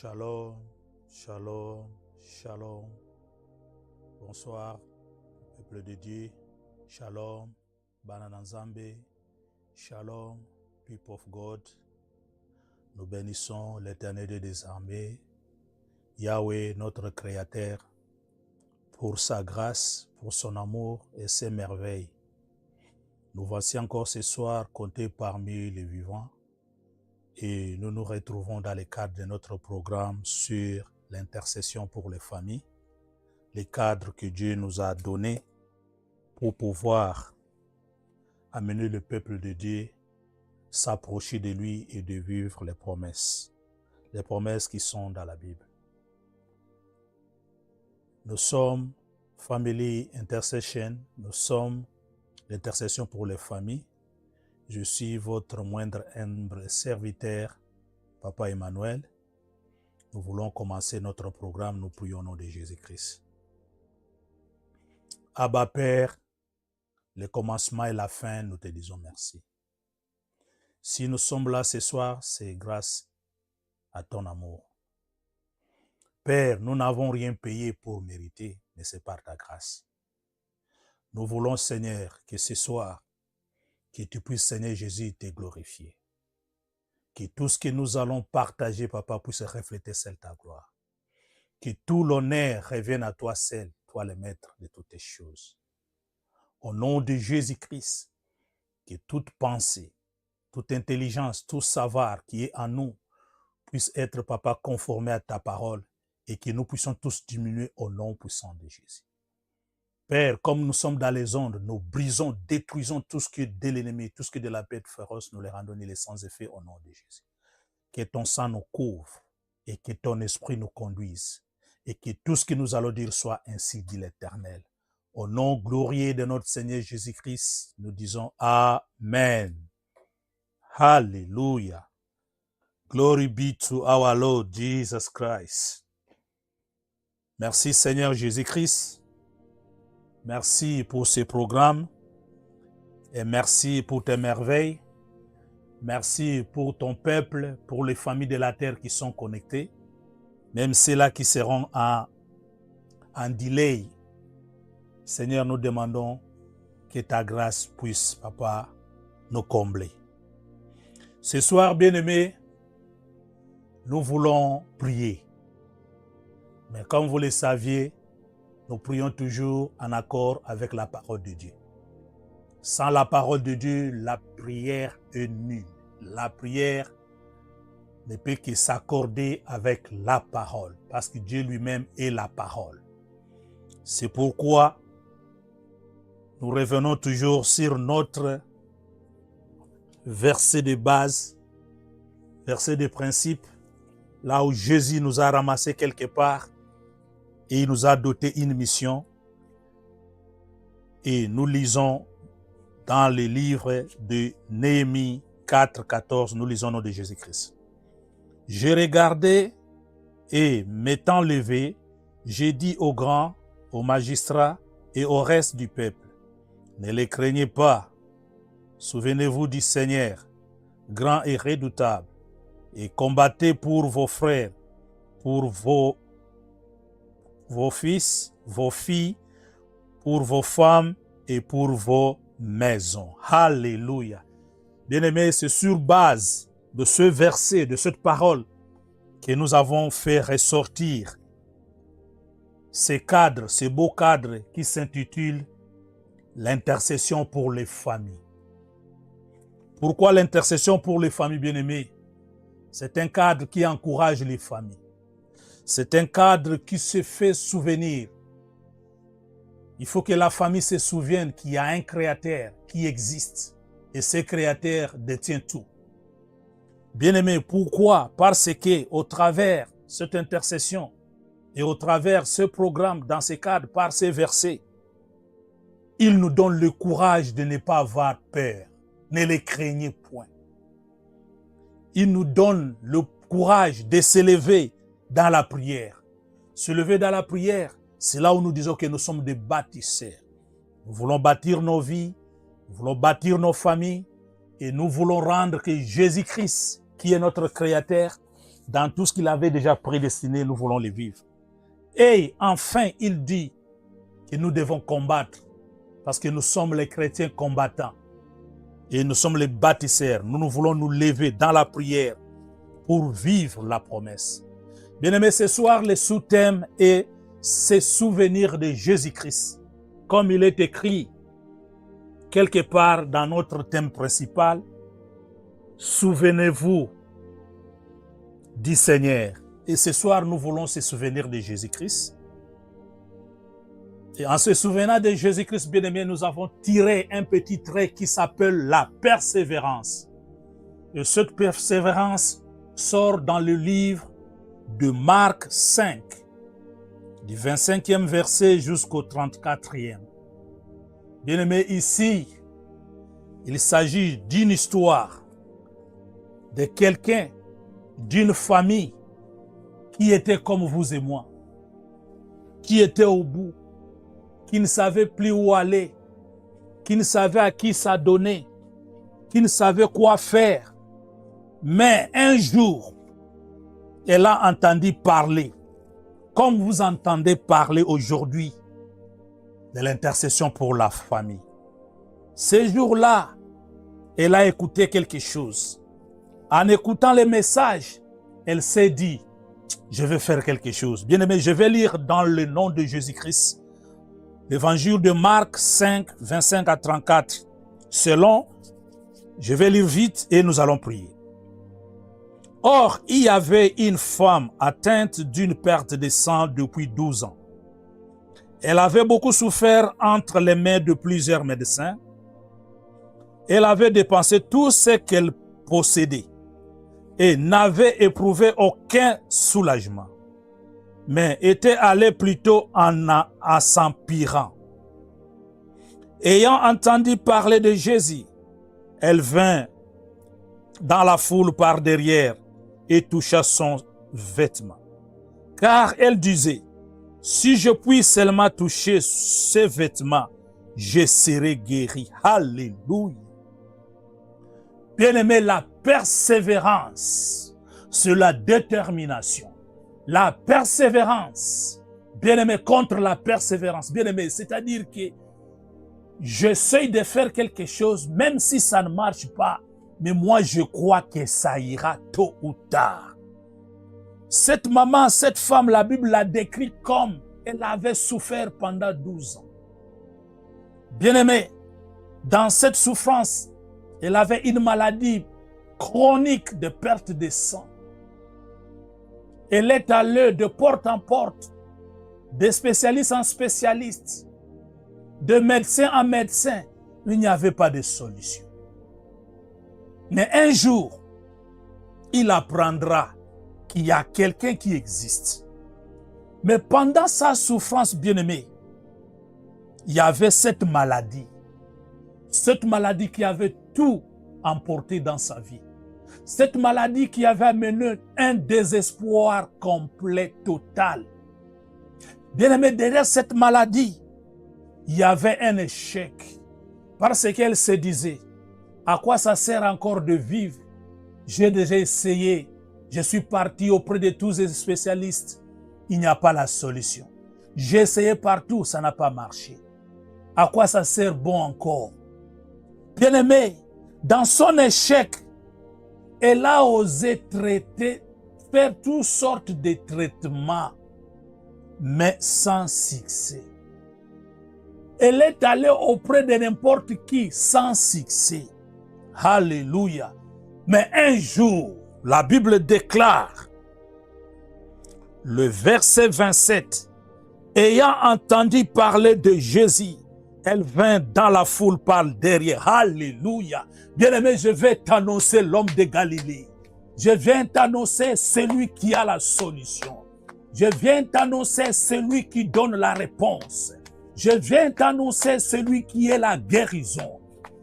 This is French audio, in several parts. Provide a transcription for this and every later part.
Shalom, shalom, shalom. Bonsoir, peuple de Dieu. Shalom, Banananzambe. Shalom, people of God. Nous bénissons l'Éternel des armées, Yahweh, notre Créateur, pour sa grâce, pour son amour et ses merveilles. Nous voici encore ce soir comptés parmi les vivants et nous nous retrouvons dans le cadre de notre programme sur l'intercession pour les familles, les cadres que Dieu nous a donnés pour pouvoir amener le peuple de Dieu s'approcher de lui et de vivre les promesses qui sont dans la Bible. Nous sommes Family Intercession, nous sommes l'intercession pour les familles. Je suis votre moindre humble serviteur, Papa Emmanuel. Nous voulons commencer notre programme, nous prions au nom de Jésus-Christ. Abba Père, le commencement et la fin, nous te disons merci. Si nous sommes là ce soir, c'est grâce à ton amour. Père, nous n'avons rien payé pour mériter, mais c'est par ta grâce. Nous voulons, Seigneur, que ce soir, que tu puisses, Seigneur Jésus, te glorifier. Que tout ce que nous allons partager, Papa, puisse refléter celle ta gloire. Que tout l'honneur revienne à toi seul, toi le maître de toutes les choses. Au nom de Jésus-Christ, que toute pensée, toute intelligence, tout savoir qui est en nous puisse être, Papa, conformé à ta parole et que nous puissions tous diminuer au nom puissant de Jésus. Père, comme nous sommes dans les ondes, nous brisons, détruisons tout ce qui est de l'ennemi, tout ce qui est de la bête féroce, nous les rendons les sans effet au nom de Jésus. Que ton sang nous couvre et que ton esprit nous conduise et que tout ce que nous allons dire soit ainsi dit l'Éternel. Au nom glorieux de notre Seigneur Jésus-Christ, nous disons Amen. Hallelujah. Glory be to our Lord Jesus Christ. Merci Seigneur Jésus-Christ. Merci pour ce programme et merci pour tes merveilles. Merci pour ton peuple, pour les familles de la terre qui sont connectées, même ceux-là qui seront en delay. Seigneur, nous demandons que ta grâce puisse, Papa, nous combler. Ce soir, bien-aimés, nous voulons prier. Mais comme vous le saviez, nous prions toujours en accord avec la parole de Dieu. Sans la parole de Dieu, la prière est nulle. La prière ne peut que s'accorder avec la parole, parce que Dieu lui-même est la parole. C'est pourquoi nous revenons toujours sur notre verset de base, verset de principe, là où Jésus nous a ramassé quelque part et il nous a doté une mission. Et nous lisons dans le livre de Néhémie 4, 14, nous lisons au nom de Jésus-Christ. J'ai regardé et m'étant levé, j'ai dit aux grands, aux magistrats et au reste du peuple, ne les craignez pas, souvenez-vous du Seigneur, grand et redoutable, et combattez pour vos frères, pour vos fils, vos filles, pour vos femmes et pour vos maisons. Alléluia. Bien-aimés, c'est sur base de ce verset, de cette parole, que nous avons fait ressortir ces cadres, ces beaux cadres qui s'intitulent l'intercession pour les familles. Pourquoi l'intercession pour les familles, bien-aimés? C'est un cadre qui encourage les familles. C'est un cadre qui se fait souvenir. Il faut que la famille se souvienne qu'il y a un créateur qui existe et ce créateur détient tout. Bien-aimés, pourquoi? Parce que au travers de cette intercession et au travers de ce programme, dans ce cadre, par ces versets, il nous donne le courage de ne pas avoir peur. Ne les craignez point. Il nous donne le courage de s'élever dans la prière. Se lever dans la prière, c'est là où nous disons que nous sommes des bâtisseurs. Nous voulons bâtir nos vies, nous voulons bâtir nos familles et nous voulons rendre que Jésus-Christ, qui est notre Créateur, dans tout ce qu'il avait déjà prédestiné, nous voulons les vivre. Et enfin, il dit que nous devons combattre parce que nous sommes les chrétiens combattants et nous sommes les bâtisseurs. Nous voulons nous lever dans la prière pour vivre la promesse. Bien-aimés, ce soir, le sous-thème est « Se souvenir de Jésus-Christ ». Comme il est écrit quelque part dans notre thème principal, « Souvenez-vous du Seigneur ». Et ce soir, nous voulons se souvenir de Jésus-Christ. Et en se souvenant de Jésus-Christ, bien-aimés, nous avons tiré un petit trait qui s'appelle la persévérance. Et cette persévérance sort dans le livre de Marc 5, du 25e verset jusqu'au 34e. Bien-aimés, ici, il s'agit d'une histoire de quelqu'un, d'une famille qui était comme vous et moi, qui était au bout, qui ne savait plus où aller, qui ne savait à qui s'adonner, qui ne savait quoi faire. Mais un jour, elle a entendu parler, comme vous entendez parler aujourd'hui, de l'intercession pour la famille. Ce jour-là, elle a écouté quelque chose. En écoutant les messages, elle s'est dit, je vais faire quelque chose. Bien-aimé, je vais lire dans le nom de Jésus-Christ, l'évangile de Marc 5, 25 à 34. Je vais lire vite et nous allons prier. Or, il y avait une femme atteinte d'une perte de sang depuis 12 ans. Elle avait beaucoup souffert entre les mains de plusieurs médecins. Elle avait dépensé tout ce qu'elle possédait et n'avait éprouvé aucun soulagement, mais était allée plutôt en s'empirant. Ayant entendu parler de Jésus, elle vint dans la foule par derrière et toucha son vêtement. Car elle disait, si je puis seulement toucher ses vêtements, je serai guéri. Alléluia. Bien-aimé, la persévérance, c'est la détermination. La persévérance, bien-aimé, contre la persévérance. Bien-aimé, c'est-à-dire que j'essaie de faire quelque chose, même si ça ne marche pas, mais moi je crois que ça ira tôt ou tard. Cette maman, cette femme, la Bible l'a décrit comme elle avait souffert pendant 12 ans. Bien-aimé, dans cette souffrance, elle avait une maladie chronique de perte de sang. Elle est allée de porte en porte, de spécialiste en spécialiste, de médecin en médecin. Il n'y avait pas de solution. Mais un jour, il apprendra qu'il y a quelqu'un qui existe. Mais pendant sa souffrance, bien-aimée, il y avait cette maladie qui avait tout emporté dans sa vie. Cette maladie qui avait amené un désespoir complet, total. Bien-aimé, derrière cette maladie, il y avait un échec. Parce qu'elle se disait, à quoi ça sert encore de vivre? J'ai déjà essayé, je suis parti auprès de tous les spécialistes. Il n'y a pas la solution. J'ai essayé partout, ça n'a pas marché. À quoi ça sert bon encore? Bien-aimé, dans son échec, elle a osé faire toutes sortes de traitements, mais sans succès. Elle est allée auprès de n'importe qui sans succès. Alléluia. Mais un jour, la Bible déclare, le verset 27, ayant entendu parler de Jésus, elle vint dans la foule par derrière. Alléluia. Bien-aimé, je vais t'annoncer l'homme de Galilée. Je viens t'annoncer celui qui a la solution. Je viens t'annoncer celui qui donne la réponse. Je viens t'annoncer celui qui est la guérison.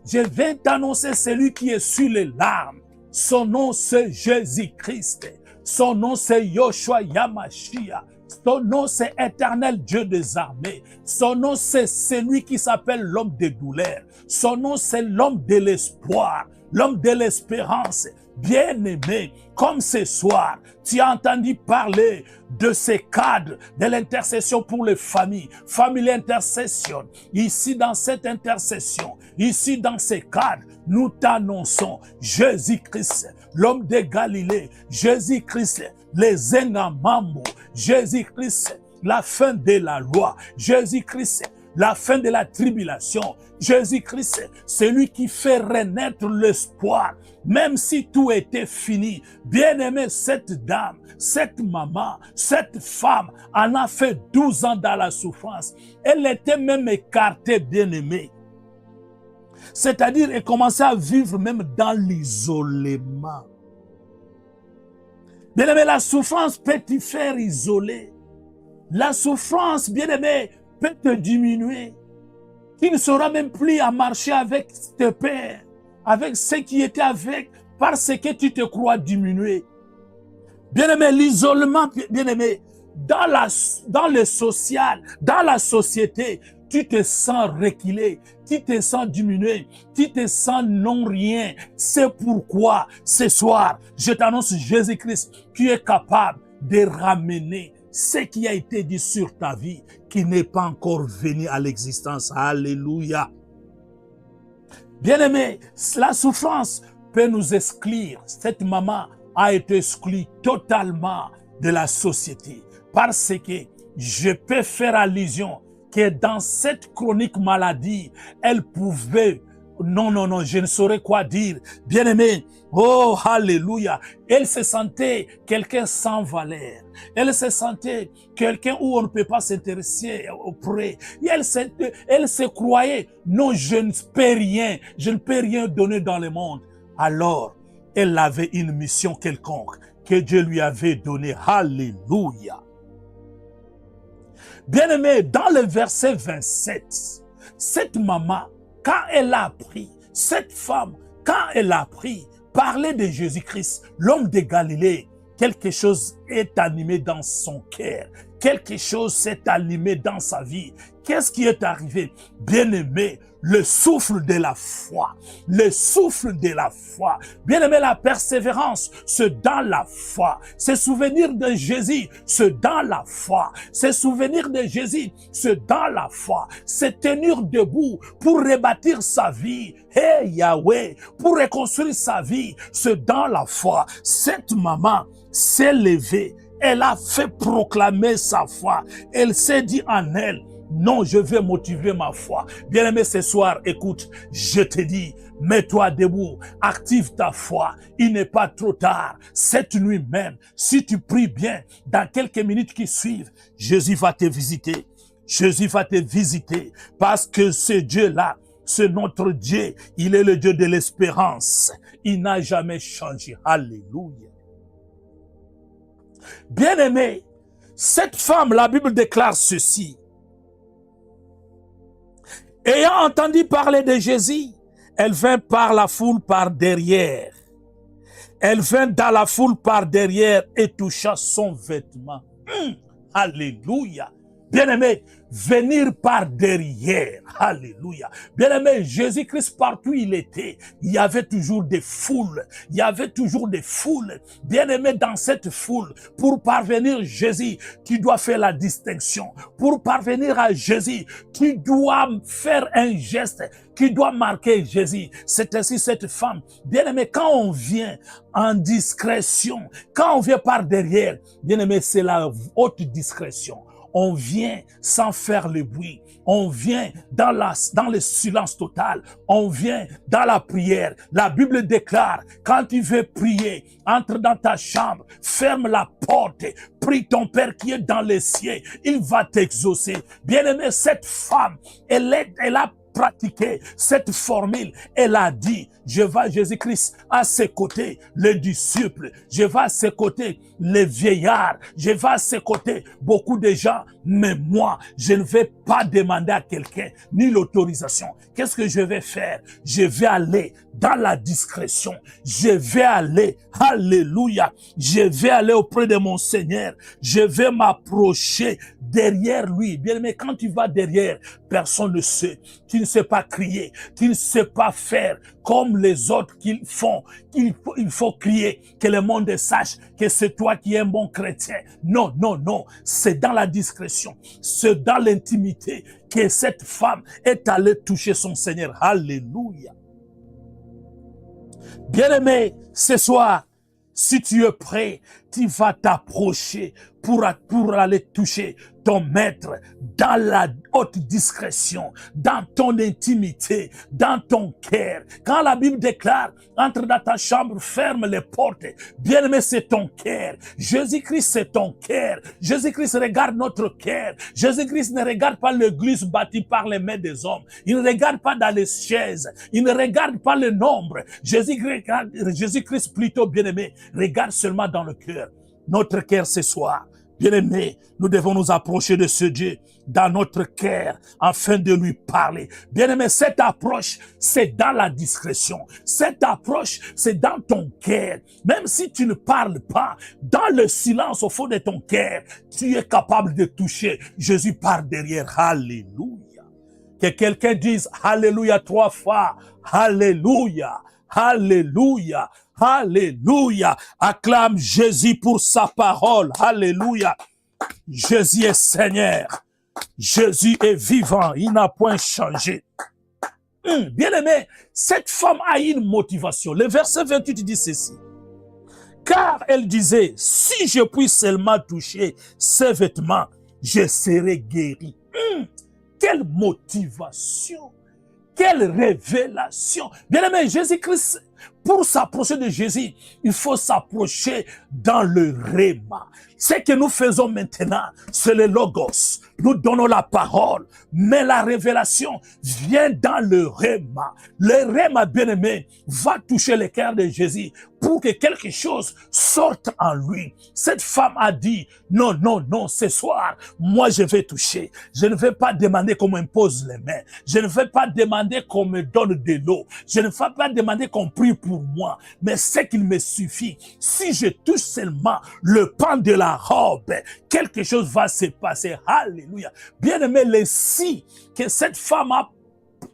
Je viens t'annoncer celui qui est sur les larmes. Son nom c'est Jésus-Christ. Son nom c'est Yoshua Yamashia. Son nom c'est Éternel Dieu des armées. Son nom c'est celui qui s'appelle l'homme des douleurs. Son nom c'est l'homme de l'espoir, l'homme de l'espérance. Bien-aimé, comme ce soir, tu as entendu parler de ces cadres de l'intercession pour les familles, family intercession. Ici, dans cette intercession, ici, dans ces cadres, nous t'annonçons Jésus-Christ, l'homme de Galilée, Jésus-Christ, les Engamambo, Jésus-Christ, la fin de la loi, Jésus-Christ, la fin de la tribulation, Jésus-Christ, celui qui fait renaître l'espoir, même si tout était fini. Bien-aimé, cette dame, cette maman, cette femme en a fait 12 ans dans la souffrance. Elle était même écartée, bien-aimée. C'est-à-dire, elle commençait à vivre même dans l'isolement. Bien-aimé, la souffrance peut te faire isoler. La souffrance, bien-aimé, peut te diminuer. Tu ne sauras même plus à marcher avec tes pères, avec ceux qui étaient avec, parce que tu te crois diminué. Bien-aimé, l'isolement, bien-aimé, dans le social, dans la société, tu te sens reculé, tu te sens diminué, tu te sens non-rien. C'est pourquoi, ce soir, je t'annonce Jésus-Christ qui est capable de ramener ce qui a été dit sur ta vie, qui n'est pas encore venu à l'existence. Alléluia. Bien-aimé, la souffrance peut nous exclure. Cette maman a été exclue totalement de la société. Parce que je peux faire allusion que dans cette chronique maladie, elle pouvait, non, je ne saurais quoi dire. Bien-aimé, oh, alléluia, elle se sentait quelqu'un sans valeur. Elle se sentait quelqu'un où on ne peut pas s'intéresser auprès. Elle se croyait, non, je ne peux rien donner dans le monde. Alors, elle avait une mission quelconque que Dieu lui avait donnée. Alléluia. Bien-aimé, dans le verset 27, cette maman, quand elle a appris, cette femme, quand elle a appris parler de Jésus-Christ, l'homme de Galilée, quelque chose est animé dans son cœur. Quelque chose s'est animé dans sa vie. Qu'est-ce qui est arrivé? Bien-aimé, le souffle de la foi. Le souffle de la foi. Bien-aimé, la persévérance, c'est dans la foi. Se souvenir de Jésus, c'est dans la foi. Se souvenir de Jésus, c'est dans la foi. Se tenir debout pour rebâtir sa vie. Hey Yahweh, pour reconstruire sa vie, c'est dans la foi. Cette maman s'est levée. Elle a fait proclamer sa foi. Elle s'est dit en elle, non, je vais motiver ma foi. Bien-aimé, ce soir, écoute, je te dis, mets-toi debout, active ta foi. Il n'est pas trop tard. Cette nuit même, si tu pries bien, dans quelques minutes qui suivent, Jésus va te visiter. Jésus va te visiter parce que ce Dieu-là, c'est notre Dieu. Il est le Dieu de l'espérance. Il n'a jamais changé. Alléluia. Bien-aimé, cette femme, la Bible déclare ceci. Ayant entendu parler de Jésus, elle vint par la foule par derrière. Elle vint dans la foule par derrière et toucha son vêtement. Alléluia. Bien-aimé, venir par derrière. Alléluia. Bien-aimé, Jésus-Christ, partout il était, il y avait toujours des foules. Il y avait toujours des foules. Bien-aimé, dans cette foule, pour parvenir à Jésus, tu dois faire la distinction. Pour parvenir à Jésus, tu dois faire un geste qui doit marquer Jésus. C'est ainsi cette femme. Bien-aimé, quand on vient en discrétion, quand on vient par derrière, bien-aimé, c'est la haute discrétion. On vient sans faire le bruit. On vient dans le silence total. On vient dans la prière. La Bible déclare, quand tu veux prier, entre dans ta chambre, ferme la porte, prie ton Père qui est dans les cieux. Il va t'exaucer. Bien-aimé, cette femme, elle a pratiqué cette formule. Elle a dit, je vais à Jésus-Christ à ses côtés, les disciples. Je vais à ses côtés, les vieillards. Je vais à ses côtés, beaucoup de gens. Mais moi, je ne vais pas demander à quelqu'un ni l'autorisation. Qu'est-ce que je vais faire? Je vais aller dans la discrétion. Je vais aller, alléluia, je vais aller auprès de mon Seigneur. Je vais m'approcher derrière lui. Bien aimé, quand tu vas derrière, personne ne sait. Tu ne sais pas crier. Tu ne sais pas faire comme les autres qu'ils font. Il faut crier, que le monde sache que c'est toi qui es un bon chrétien. Non, non, non. C'est dans la discrétion, c'est dans l'intimité que cette femme est allée toucher son Seigneur. Alléluia. Bien-aimé, ce soir, si tu es prêt, tu vas t'approcher pour aller toucher ton maître dans la haute discrétion, dans ton intimité, dans ton cœur. Quand la Bible déclare, entre dans ta chambre, ferme les portes. Bien-aimé, c'est ton cœur. Jésus-Christ, c'est ton cœur. Jésus-Christ regarde notre cœur. Jésus-Christ ne regarde pas l'église bâtie par les mains des hommes. Il ne regarde pas dans les chaises. Il ne regarde pas le nombre. Jésus-Christ plutôt, bien-aimé, regarde seulement dans le cœur. Notre cœur ce soir, bien-aimé, nous devons nous approcher de ce Dieu dans notre cœur afin de lui parler. Bien-aimé, cette approche, c'est dans la discrétion. Cette approche, c'est dans ton cœur. Même si tu ne parles pas, dans le silence au fond de ton cœur, tu es capable de toucher Jésus par derrière. Alléluia. Que quelqu'un dise Alléluia 3 fois. Alléluia. Alléluia. Alléluia. Acclame Jésus pour sa parole. Alléluia. Jésus est Seigneur. Jésus est vivant. Il n'a point changé. Bien-aimé, cette femme a une motivation. Le verset 28 dit ceci. Car elle disait, si je puis seulement toucher ses vêtements, je serai guéri. Quelle motivation. Quelle révélation. Bien-aimé, Jésus-Christ, pour s'approcher de Jésus, il faut s'approcher dans le réma. Ce que nous faisons maintenant, c'est le logos. Nous donnons la parole, mais la révélation vient dans le réma. Le réma, bien-aimé, va toucher le cœur de Jésus pour que quelque chose sorte en lui. Cette femme a dit, non, non, non, ce soir, moi je vais toucher. Je ne vais pas demander qu'on m'impose les mains. Je ne vais pas demander qu'on me donne de l'eau. Je ne vais pas demander qu'on prie pour moi. Mais ce qu'il me suffit, si je touche seulement le pan de la robe, quelque chose va se passer. Alléluia. Bien-aimé, le si que cette femme a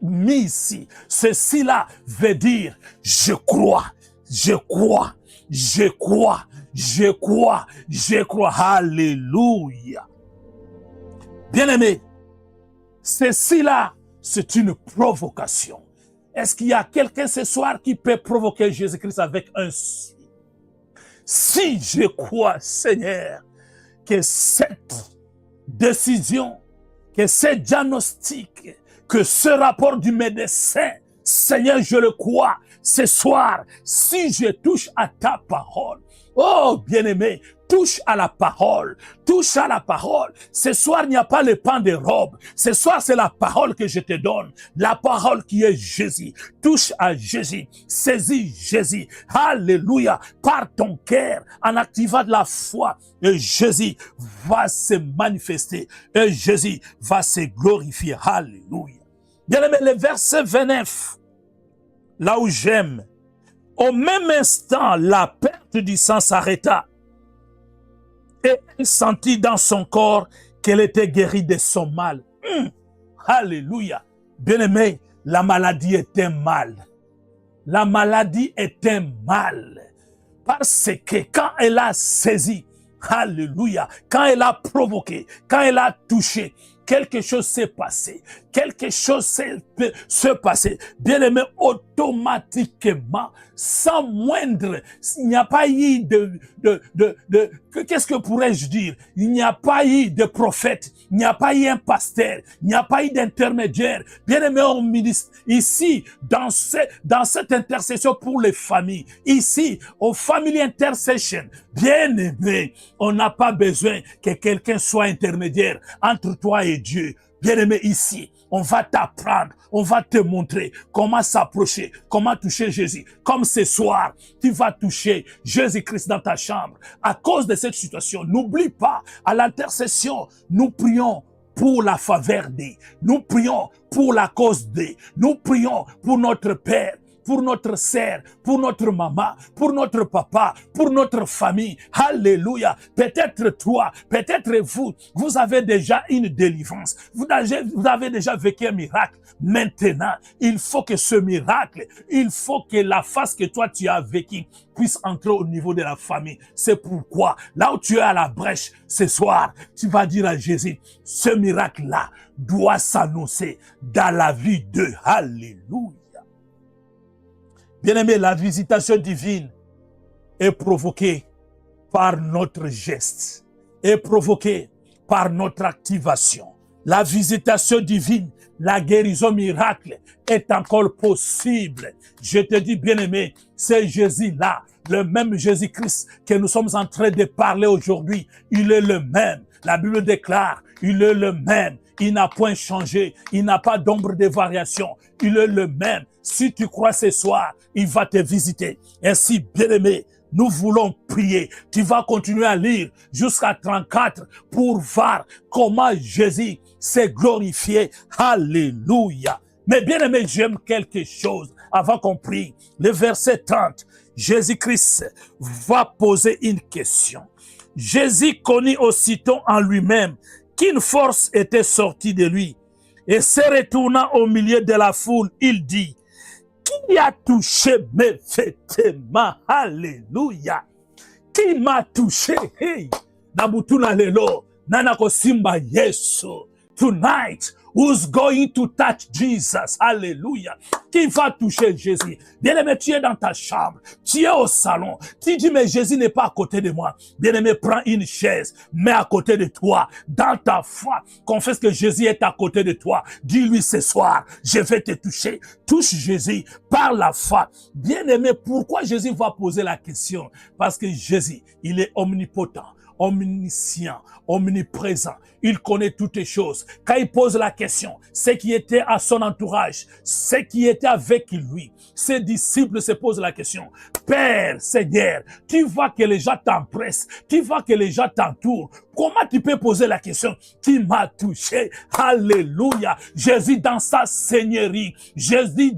mis ici, ceci-là veut dire, je crois. Je crois, je crois, je crois, je crois. Alléluia. Bien-aimé, ceci-là, c'est une provocation. Est-ce qu'il y a quelqu'un ce soir qui peut provoquer Jésus-Christ avec un si? Si je crois, Seigneur, que cette décision, que ce diagnostic, que ce rapport du médecin, Seigneur, je le crois, ce soir, si je touche à ta parole, oh bien-aimé, touche à la parole, touche à la parole. Ce soir, il n'y a pas le pan de robe. Ce soir, c'est la parole que je te donne. La parole qui est Jésus. Touche à Jésus. Saisis Jésus. Alléluia. Par ton cœur, en activant de la foi, et Jésus va se manifester. Et Jésus va se glorifier. Alléluia. Bien-aimé, le verset 29, là où j'aime, au même instant, la perte du sang s'arrêta. Et elle sentit dans son corps qu'elle était guérie de son mal. Alléluia. Bien-aimé, la maladie est un mal. La maladie est un mal. Parce que quand elle a saisi, alléluia, quand elle a provoqué, quand elle a touché, quelque chose s'est passé. Quelque chose s'est passé. Bien-aimé, automatiquement, sans moindre, il n'y a pas eu qu'est-ce que pourrais-je dire? Il n'y a pas eu de prophète, il n'y a pas eu un pasteur, il n'y a pas eu d'intermédiaire. Bien-aimé, au ministre, ici, dans cette intercession pour les familles, ici, au Family Intercession, bien-aimé, on n'a pas besoin que quelqu'un soit intermédiaire entre toi et Dieu. Bien-aimé, ici, on va t'apprendre, on va te montrer comment s'approcher, comment toucher Jésus. Comme ce soir, tu vas toucher Jésus-Christ dans ta chambre. À cause de cette situation, n'oublie pas, à l'intercession, nous prions pour la faveur d'eux. Nous prions pour la cause d'eux. Nous prions pour notre Père. pour notre sœur, pour notre maman, pour notre papa, pour notre famille. Alléluia. Peut-être toi, peut-être vous, vous avez déjà une délivrance. Vous avez déjà vécu un miracle. Maintenant, il faut que ce miracle, il faut que la face que toi tu as vécue puisse entrer au niveau de la famille. C'est pourquoi, là où tu es à la brèche ce soir, tu vas dire à Jésus, ce miracle-là doit s'annoncer dans la vie de Alléluia. Bien-aimé, la visitation divine est provoquée par notre geste, est provoquée par notre activation. La visitation divine, la guérison miracle est encore possible. Je te dis, bien-aimé, c'est Jésus-là, le même Jésus-Christ que nous sommes en train de parler aujourd'hui. Il est le même. La Bible déclare, il est le même. Il n'a point changé. Il n'a pas d'ombre de variation. Il est le même. Si tu crois ce soir, il va te visiter. Ainsi, bien-aimé, nous voulons prier. Tu vas continuer à lire jusqu'à 34 pour voir comment Jésus s'est glorifié. Alléluia. Mais bien aimé, j'aime quelque chose avant qu'on prie. Le verset 30, Jésus-Christ va poser une question. Jésus connut aussitôt en lui-même qu'une force était sortie de lui. Et se retournant au milieu de la foule, il dit, qui a touché mes vêtements? Alléluia. Qui m'a touché? Hey, Nabutuna lelo, nanako simba Yesu. Tonight, who's going to touch Jesus? Alléluia. Qui va toucher Jésus? Bien-aimé, tu es dans ta chambre, tu es au salon. Tu dis, mais Jésus n'est pas à côté de moi. Bien-aimé, prends une chaise, mets à côté de toi. Dans ta foi, confesse que Jésus est à côté de toi. Dis-lui ce soir, je vais te toucher. Touche Jésus par la foi. Bien-aimé, pourquoi Jésus va poser la question? Parce que Jésus, il est omnipotent, omniscient, omniprésent. Il connaît toutes les choses. Quand il pose la question, ceux qui étaient à son entourage, ceux qui étaient avec lui, ses disciples se posent la question. Père, Seigneur, tu vois que les gens t'empressent, tu vois que les gens t'entourent. Comment tu peux poser la question? Qui m'a touché? Alléluia. Jésus dans sa seigneurie, Jésus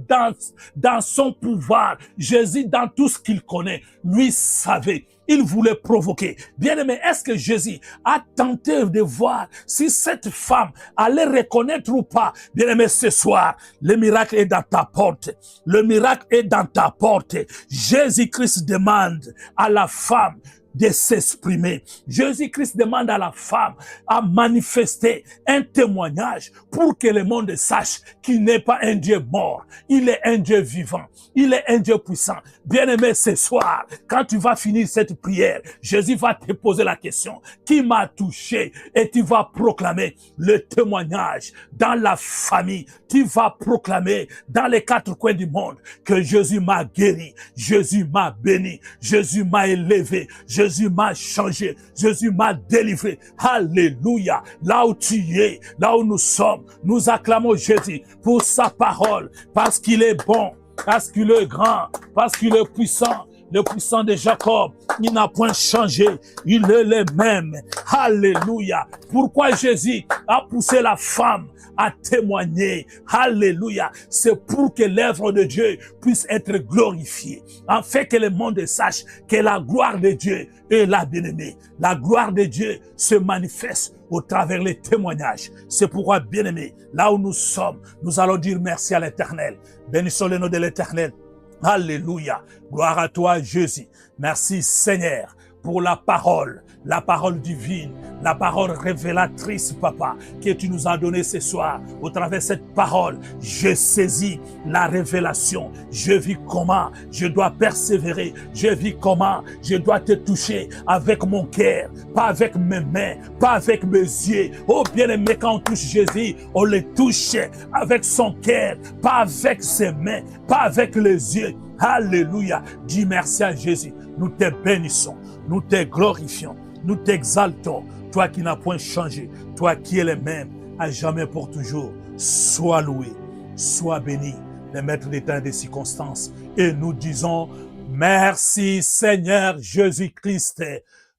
dans son pouvoir, Jésus dans tout ce qu'il connaît, lui savait. Il voulait provoquer. Bien-aimé, est-ce que Jésus a tenté de voir si cette femme allait reconnaître ou pas? Bien-aimé, ce soir, le miracle est dans ta porte. Le miracle est dans ta porte. Jésus-Christ demande à la femme de s'exprimer. Jésus-Christ demande à la femme à manifester un témoignage pour que le monde sache qu'il n'est pas un Dieu mort. Il est un Dieu vivant. Il est un Dieu puissant. Bien-aimé, ce soir, quand tu vas finir cette prière, Jésus va te poser la question, qui m'a touché? Et tu vas proclamer le témoignage dans la famille. Tu vas proclamer dans les quatre coins du monde que Jésus m'a guéri, Jésus m'a béni, Jésus m'a élevé, Jésus m'a changé, Jésus m'a délivré. Alléluia. Là où tu es, là où nous sommes, nous acclamons Jésus pour sa parole, parce qu'il est bon, parce qu'il est grand, parce qu'il est puissant. Le puissant de Jacob, il n'a point changé, il est le même. Alléluia. Pourquoi Jésus a poussé la femme à témoigner? Alléluia. C'est pour que l'œuvre de Dieu puisse être glorifiée. En fait que le monde sache que la gloire de Dieu est là, bien-aimé. La gloire de Dieu se manifeste au travers les témoignages. C'est pourquoi, bien-aimé, là où nous sommes, nous allons dire merci à l'Éternel. Bénissons le nom de l'Éternel. Alléluia. Gloire à toi, Jésus. Merci, Seigneur, pour la parole divine, la parole révélatrice, Papa, que tu nous as donnée ce soir. Au travers de cette parole, je saisis la révélation. Je vis comment je dois persévérer. Je vis comment je dois te toucher avec mon cœur, pas avec mes mains, pas avec mes yeux. Oh bien-aimé, quand on touche Jésus, on le touche avec son cœur, pas avec ses mains, pas avec les yeux. Alléluia. Dis merci à Jésus. Nous te bénissons, nous te glorifions, nous t'exaltons. Toi qui n'as point changé, toi qui es le même, à jamais pour toujours. Sois loué, sois béni, le maître des temps et des circonstances. Et nous disons, merci Seigneur Jésus-Christ.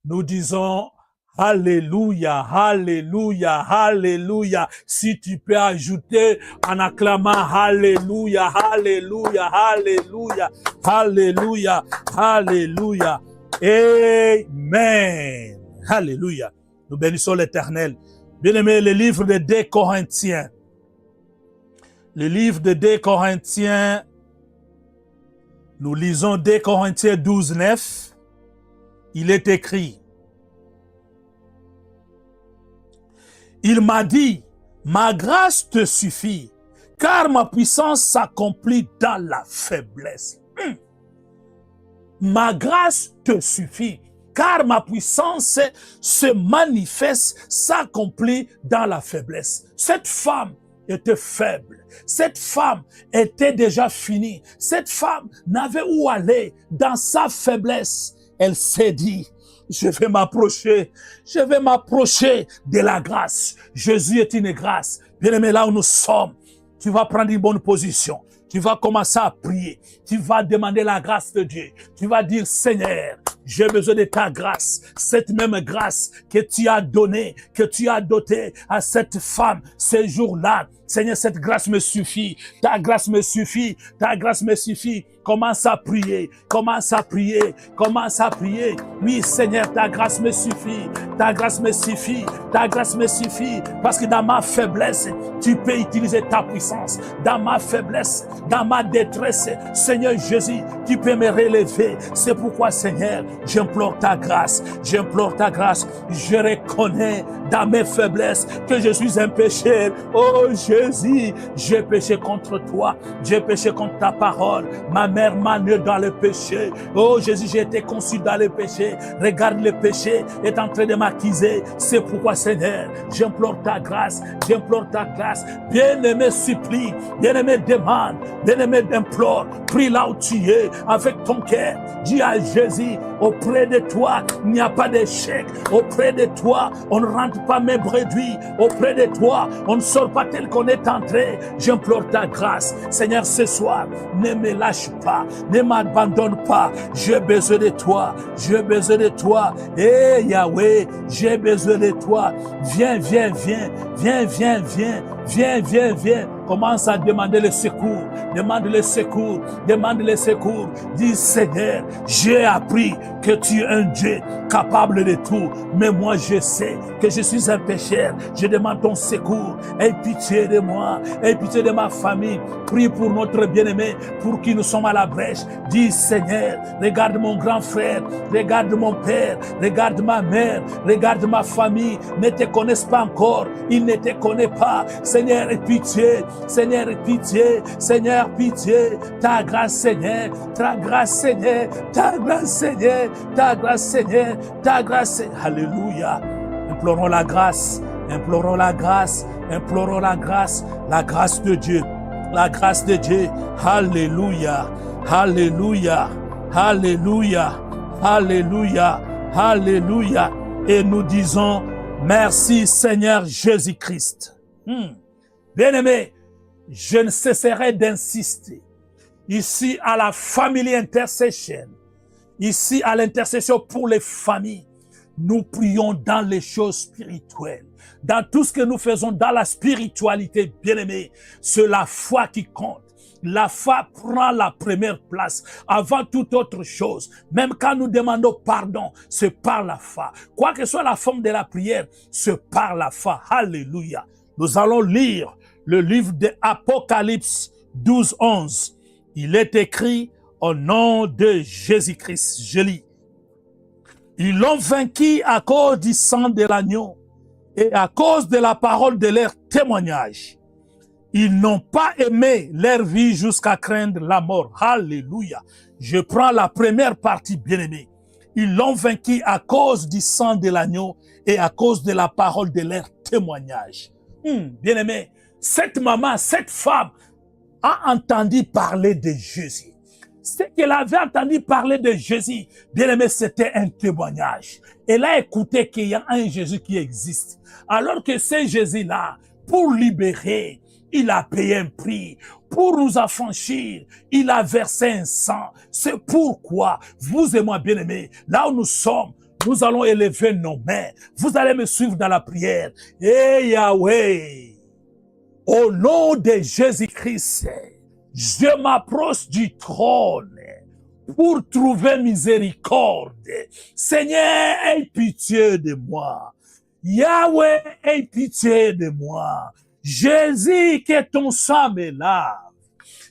Nous disons, Alléluia, alléluia, alléluia. Si tu peux ajouter en acclamant alléluia, alléluia, alléluia, alléluia, alléluia. Amen. Alléluia. Nous bénissons l'Éternel. Bien-aimé, le livre de 2 Corinthiens. Le livre de 2 Corinthiens, nous lisons 2 Corinthiens 12, 9. Il est écrit: il m'a dit, ma grâce te suffit, car ma puissance s'accomplit dans la faiblesse. Ma grâce te suffit, car ma puissance se manifeste, s'accomplit dans la faiblesse. Cette femme était faible. Cette femme était déjà finie. Cette femme n'avait où aller dans sa faiblesse. Elle s'est dit, je vais m'approcher de la grâce. Jésus est une grâce. Bien-aimé, là où nous sommes, tu vas prendre une bonne position. Tu vas commencer à prier. Tu vas demander la grâce de Dieu. Tu vas dire, Seigneur, j'ai besoin de ta grâce. Cette même grâce que tu as donnée, que tu as dotée à cette femme ce jour-là. Seigneur, cette grâce me suffit. Ta grâce me suffit. Ta grâce me suffit. Commence à prier. Commence à prier. Commence à prier. Oui, Seigneur, ta grâce me suffit. Ta grâce me suffit. Ta grâce me suffit. Parce que dans ma faiblesse, tu peux utiliser ta puissance. Dans ma faiblesse, dans ma détresse, Seigneur Jésus, tu peux me relever. C'est pourquoi, Seigneur, j'implore ta grâce. J'implore ta grâce. Je reconnais dans mes faiblesses que je suis un pécheur. Oh Jésus, j'ai péché contre toi. J'ai péché contre ta parole. Ma mère m'a né dans le péché. Oh Jésus, j'ai été conçu dans le péché. Regarde, le péché est en train de m'accuser. C'est pourquoi, Seigneur, j'implore ta grâce. J'implore ta grâce. Bien-aimé, supplie. Bien-aimé, demande. Bien-aimé, implore. Prie là où tu es avec ton cœur. Dis à Jésus, auprès de toi, il n'y a pas d'échec. Auprès de toi, on ne rentre pas mes brebis. Auprès de toi, on ne sort pas tel qu'on est entré. J'implore ta grâce. Seigneur, ce soir, ne me lâche pas. Ne m'abandonne pas. J'ai besoin de toi. J'ai besoin de toi. Eh Yahweh, j'ai besoin de toi. Viens, viens, viens. Viens, viens, viens. Viens, viens, viens. Commence à demander le secours. Demande le secours. Demande le secours. Dis, Seigneur, j'ai appris que tu es un Dieu capable de tout. Mais moi, je sais que je suis un pécheur. Je demande ton secours. Aie pitié de moi. Aie pitié de ma famille. Prie pour notre bien-aimé, pour qui nous sommes à la brèche. Dis, Seigneur, regarde mon grand frère. Regarde mon père. Regarde ma mère. Regarde ma famille. Ne te connaissent pas encore. Ils ne te connaissent pas. Seigneur, aie pitié. Seigneur, pitié. Seigneur, pitié. Ta grâce, Seigneur. Ta grâce, Seigneur. Ta grâce, Seigneur. Ta grâce, Seigneur. Ta grâce. Alléluia. Implorons la grâce. Implorons la grâce. Implorons la grâce. La grâce de Dieu. La grâce de Dieu. Alléluia. Alléluia. Alléluia. Alléluia. Alléluia. Et nous disons merci Seigneur Jésus-Christ. Bien-aimé, je ne cesserai d'insister ici à la Family Intercession, ici à l'intercession pour les familles. Nous prions dans les choses spirituelles, dans tout ce que nous faisons dans la spiritualité, bien-aimé. C'est la foi qui compte. La foi prend la première place avant toute autre chose. Même quand nous demandons pardon, c'est par la foi. Quoi que soit la forme de la prière, c'est par la foi. Alléluia. Nous allons lire le livre de Apocalypse 12, 11. Il est écrit au nom de Jésus-Christ. Je lis. Ils l'ont vaincu à cause du sang de l'agneau et à cause de la parole de leur témoignage. Ils n'ont pas aimé leur vie jusqu'à craindre la mort. Alléluia. Je prends la première partie, bien-aimée. Ils l'ont vaincu à cause du sang de l'agneau et à cause de la parole de leur témoignage. Bien-aimé, cette maman, cette femme a entendu parler de Jésus. Ce qu'elle avait entendu parler de Jésus, bien-aimé, c'était un témoignage. Elle a écouté qu'il y a un Jésus qui existe. Alors que ce Jésus-là, pour libérer, il a payé un prix. Pour nous affranchir, il a versé un sang. C'est pourquoi, vous et moi, bien-aimés, là où nous sommes, nous allons élever nos mains. Vous allez me suivre dans la prière. Et Yahweh, au nom de Jésus-Christ, je m'approche du trône pour trouver miséricorde. Seigneur, aie pitié de moi. Yahweh, aie pitié de moi. Jésus, que ton sang me lave.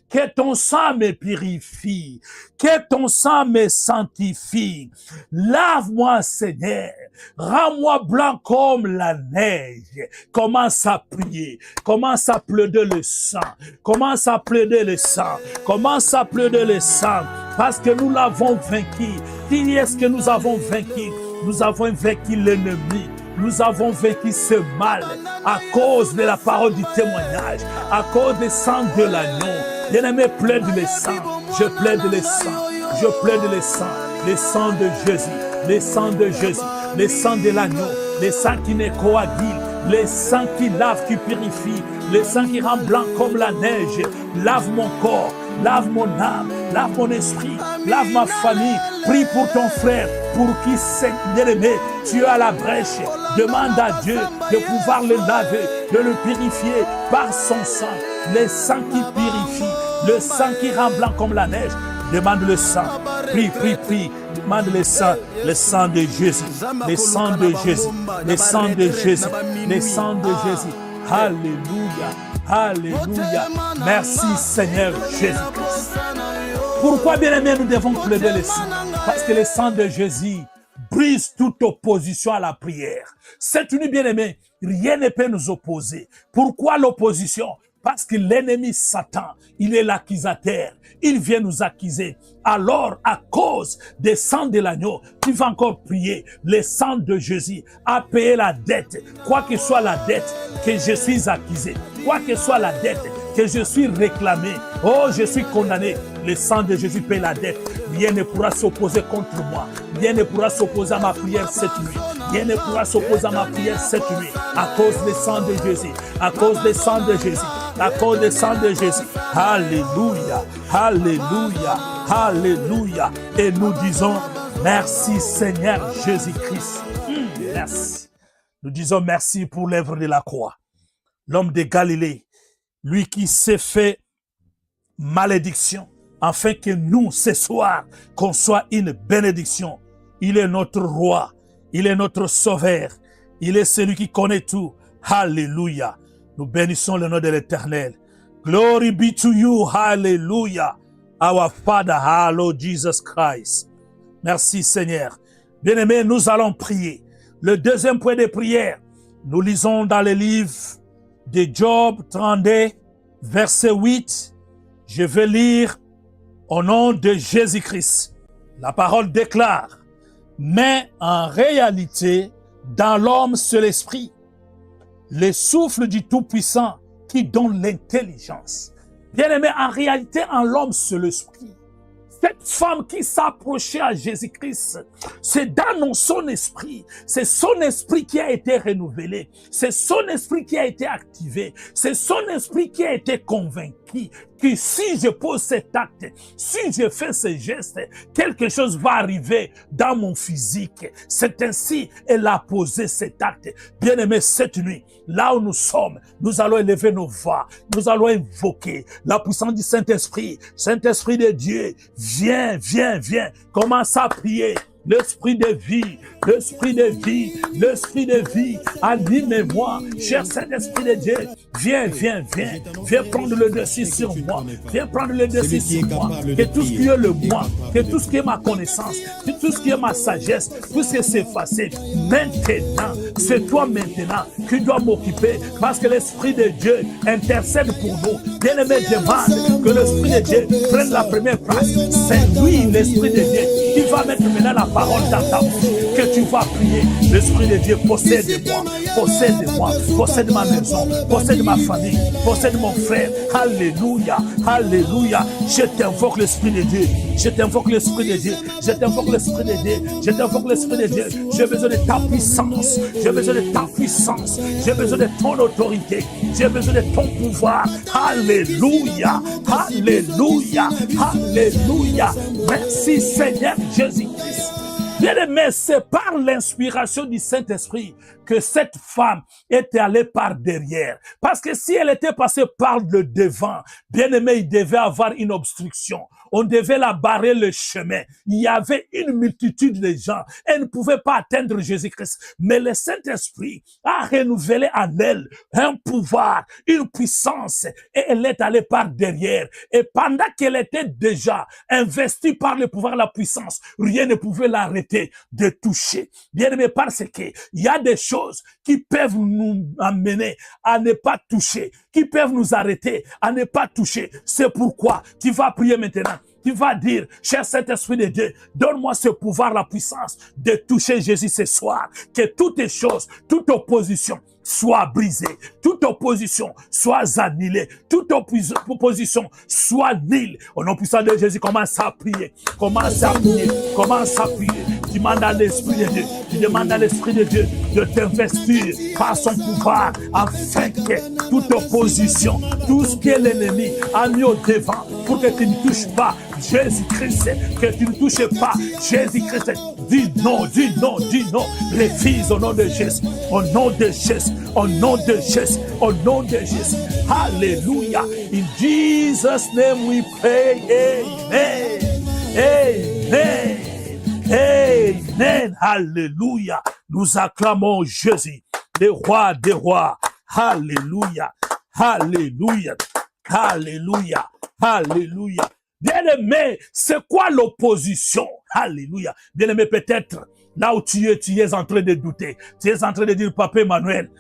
Que ton sang me purifie, que ton sang me sanctifie. Lave-moi, Seigneur. Rends-moi blanc comme la neige. Commence à prier. Commence à pleurer le sang. Commence à pleurer le sang. Commence à pleurer le sang. Parce que nous l'avons vaincu. Qui est-ce que nous avons vaincu? Nous avons vaincu l'ennemi. Nous avons vaincu ce mal à cause de la parole du témoignage, à cause du sang de l'agneau. Bien-aimé, plaide le sang. Je plaide le sang. Je plaide le sang de Jésus, le sang de Jésus, le sang de l'agneau, le sang qui ne coagule, le sang qui lave, qui purifie, le sang qui rend blanc comme la neige. Lave mon corps, lave mon âme, lave mon esprit, lave ma famille. Prie pour ton frère, pour qui c'est bien-aimé. Tu es à la brèche. Demande à Dieu de pouvoir le laver, de le purifier par son sang. Le sang qui purifie, le sang qui rend blanc comme la neige. Demande le sang. Prie, prie, prie. Demande le sang de Jésus, le sang de Jésus, le sang de Jésus, le sang de Jésus. Alléluia, alléluia. Merci Seigneur Jésus-Christ. Pourquoi, bien-aimés, nous devons pleurer le sang? Parce que le sang de Jésus brise toute opposition à la prière. C'est une bien-aimée, rien ne peut nous opposer. Pourquoi l'opposition? Parce que l'ennemi Satan, il est l'accusateur. Il vient nous accuser. Alors, à cause des sang de l'agneau, tu vas encore prier. Le sang de Jésus a payé la dette. Quoi que soit la dette que je suis accusé, quoi que soit la dette que je suis réclamé, oh, je suis condamné. Le sang de Jésus paye la dette. Rien ne pourra s'opposer contre moi. Rien ne pourra s'opposer à ma prière cette nuit. Rien ne pourra s'opposer à ma prière cette nuit. À cause du sang de Jésus. À cause du sang de Jésus. À cause du sang de Jésus. Alléluia. Alléluia. Alléluia. Et nous disons merci Seigneur Jésus-Christ. Merci. Nous disons merci pour l'œuvre de la croix. L'homme de Galilée, lui qui s'est fait malédiction, afin que nous, ce soir, qu'on soit une bénédiction. Il est notre roi, il est notre sauveur, il est celui qui connaît tout. Alléluia. Nous bénissons le nom de l'Éternel. Glory be to you. Hallelujah. Our Father, hello Jesus Christ. Merci Seigneur. Bien-aimés, nous allons prier. Le deuxième point de prière, nous lisons dans le livre de Job 32, verset 8. Je vais lire au nom de Jésus-Christ. La parole déclare, mais en réalité, dans l'homme c'est l'esprit, le souffle du Tout-Puissant qui donne l'intelligence. Bien-aimé, en réalité, en l'homme c'est l'esprit. Cette femme qui s'approchait à Jésus-Christ, c'est dans son esprit. C'est son esprit qui a été renouvelé. C'est son esprit qui a été activé. C'est son esprit qui a été convaincu que si je pose cet acte, si je fais ce geste, quelque chose va arriver dans mon physique. C'est ainsi qu'elle a posé cet acte. Bien-aimé, cette nuit, là où nous sommes, nous allons élever nos voix. Nous allons invoquer la puissance du Saint-Esprit. Saint-Esprit de Dieu, viens, viens, viens. Commence à prier. L'esprit de vie, l'esprit de vie, l'esprit de vie, anime-moi, cher Saint-Esprit de Dieu, viens, viens, viens, viens prendre le dessus sur moi, viens prendre le dessus sur moi, que tout ce qui est le moi, que tout ce qui est ma connaissance, que tout ce qui est ma sagesse, tout ce qui est effacé, maintenant, c'est toi maintenant qui dois m'occuper, parce que l'Esprit de Dieu intercède pour nous. Bien-aimé, demande que l'Esprit de Dieu prenne la première place. C'est lui, l'Esprit de Dieu, qui va mettre maintenant la parole dans ta bouche, que tu vas prier. L'Esprit de Dieu possède-moi, possède-moi, possède ma maison, possède ma famille, possède mon frère. Alléluia, alléluia. Je t'invoque l'Esprit de Dieu, je t'invoque l'Esprit de Dieu, je t'invoque l'Esprit de Dieu, je t'invoque l'Esprit de Dieu. J'ai besoin de ta puissance, j'ai besoin de ta puissance, j'ai besoin de ton autorité, j'ai besoin de ton pouvoir. Alléluia, alléluia, alléluia. Merci Seigneur Jésus-Christ. Bien-aimé, c'est par l'inspiration du Saint-Esprit que cette femme était allée par derrière. Parce que si elle était passée par le devant, bien-aimé, il devait avoir une obstruction. On devait la barrer le chemin. Il y avait une multitude de gens. Elle ne pouvait pas atteindre Jésus-Christ. Mais le Saint-Esprit a renouvelé en elle un pouvoir, une puissance. Et elle est allée par derrière. Et pendant qu'elle était déjà investie par le pouvoir, la puissance, rien ne pouvait l'arrêter de toucher. Bien-aimé, parce que il y a des choses qui peuvent nous amener à ne pas toucher, qui peuvent nous arrêter à ne pas toucher. C'est pourquoi tu vas prier maintenant. Tu vas dire, cher Saint-Esprit de Dieu, donne-moi ce pouvoir, la puissance de toucher Jésus ce soir. Que toutes les choses, toute opposition soit brisée, toute opposition soit annulée, toute opposition soit nulle. Au nom puissant de Jésus, commence à prier, commence à prier, commence à prier. Tu demandes à l'Esprit de Dieu, tu demandes à l'Esprit de Dieu de t'investir par son pouvoir afin que toute opposition, tout ce que l'ennemi a mis au devant pour que tu ne touches pas Jésus-Christ, que tu ne touches pas Jésus-Christ. Dis non, dis non, dis non. Refuse au nom de Jésus, au nom de Jésus, au nom de Jésus, au nom de Jésus. Hallelujah. In Jesus' name we pray. Amen. Amen. Amen. Alléluia. Nous acclamons Jésus, le roi des rois. Alléluia. Alléluia. Alléluia. Alléluia. Bien-aimé, c'est quoi l'opposition? Alléluia. Bien-aimé, peut-être, là où tu es en train de douter. Tu es en train de dire, Papa Emmanuel,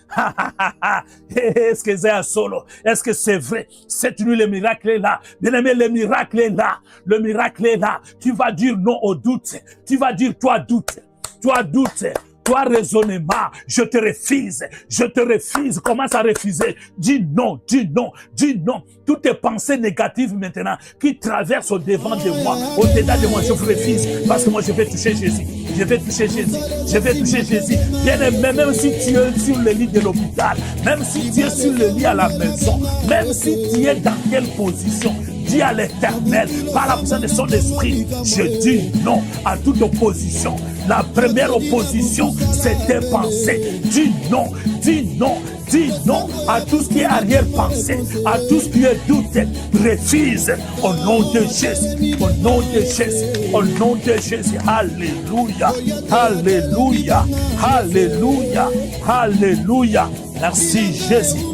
est-ce que c'est un solo? Est-ce que c'est vrai? Cette nuit, le miracle est là. Bien-aimé, le miracle est là. Le miracle est là. Tu vas dire non au doute. Tu vas dire, toi doute. Toi doute. Toi, raisonnement, je te refuse, je te refuse. Commence à refuser. Dis non, dis non, dis non. Toutes tes pensées négatives maintenant qui traversent au devant de moi, au-delà de moi, je vous refuse parce que moi, je vais toucher Jésus. Je vais toucher Jésus. Je vais toucher Jésus. Bien aimé, même si tu es sur le lit de l'hôpital, même si tu es sur le lit à la maison, même si tu es dans quelle position, dis à l'Éternel, par la puissance de son esprit, je dis non à toute opposition. La première opposition, c'est tes pensées. Dis non, dis non, dis non à tout ce qui est arrière-pensée, à tout ce qui est doute. Refuse au nom de Jésus, au nom de Jésus, au nom de Jésus. Alléluia, alléluia, alléluia, alléluia. Merci Jésus,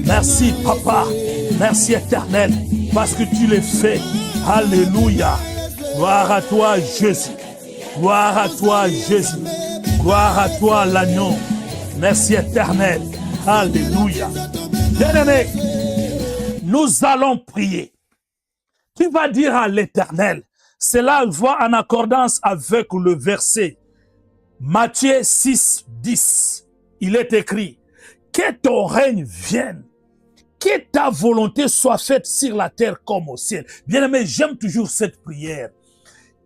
merci Papa, merci Éternel, parce que tu le fais. Alléluia. Gloire à toi, Jésus. Gloire à toi, Jésus. Gloire à toi, l'agneau. Merci, Éternel. Alléluia. Bien-aimé, nous allons prier. Tu vas dire à l'Éternel, cela va en accordance avec le verset Matthieu 6, 10. Il est écrit, que ton règne vienne. Que ta volonté soit faite sur la terre comme au ciel. Bien-aimé, j'aime toujours cette prière.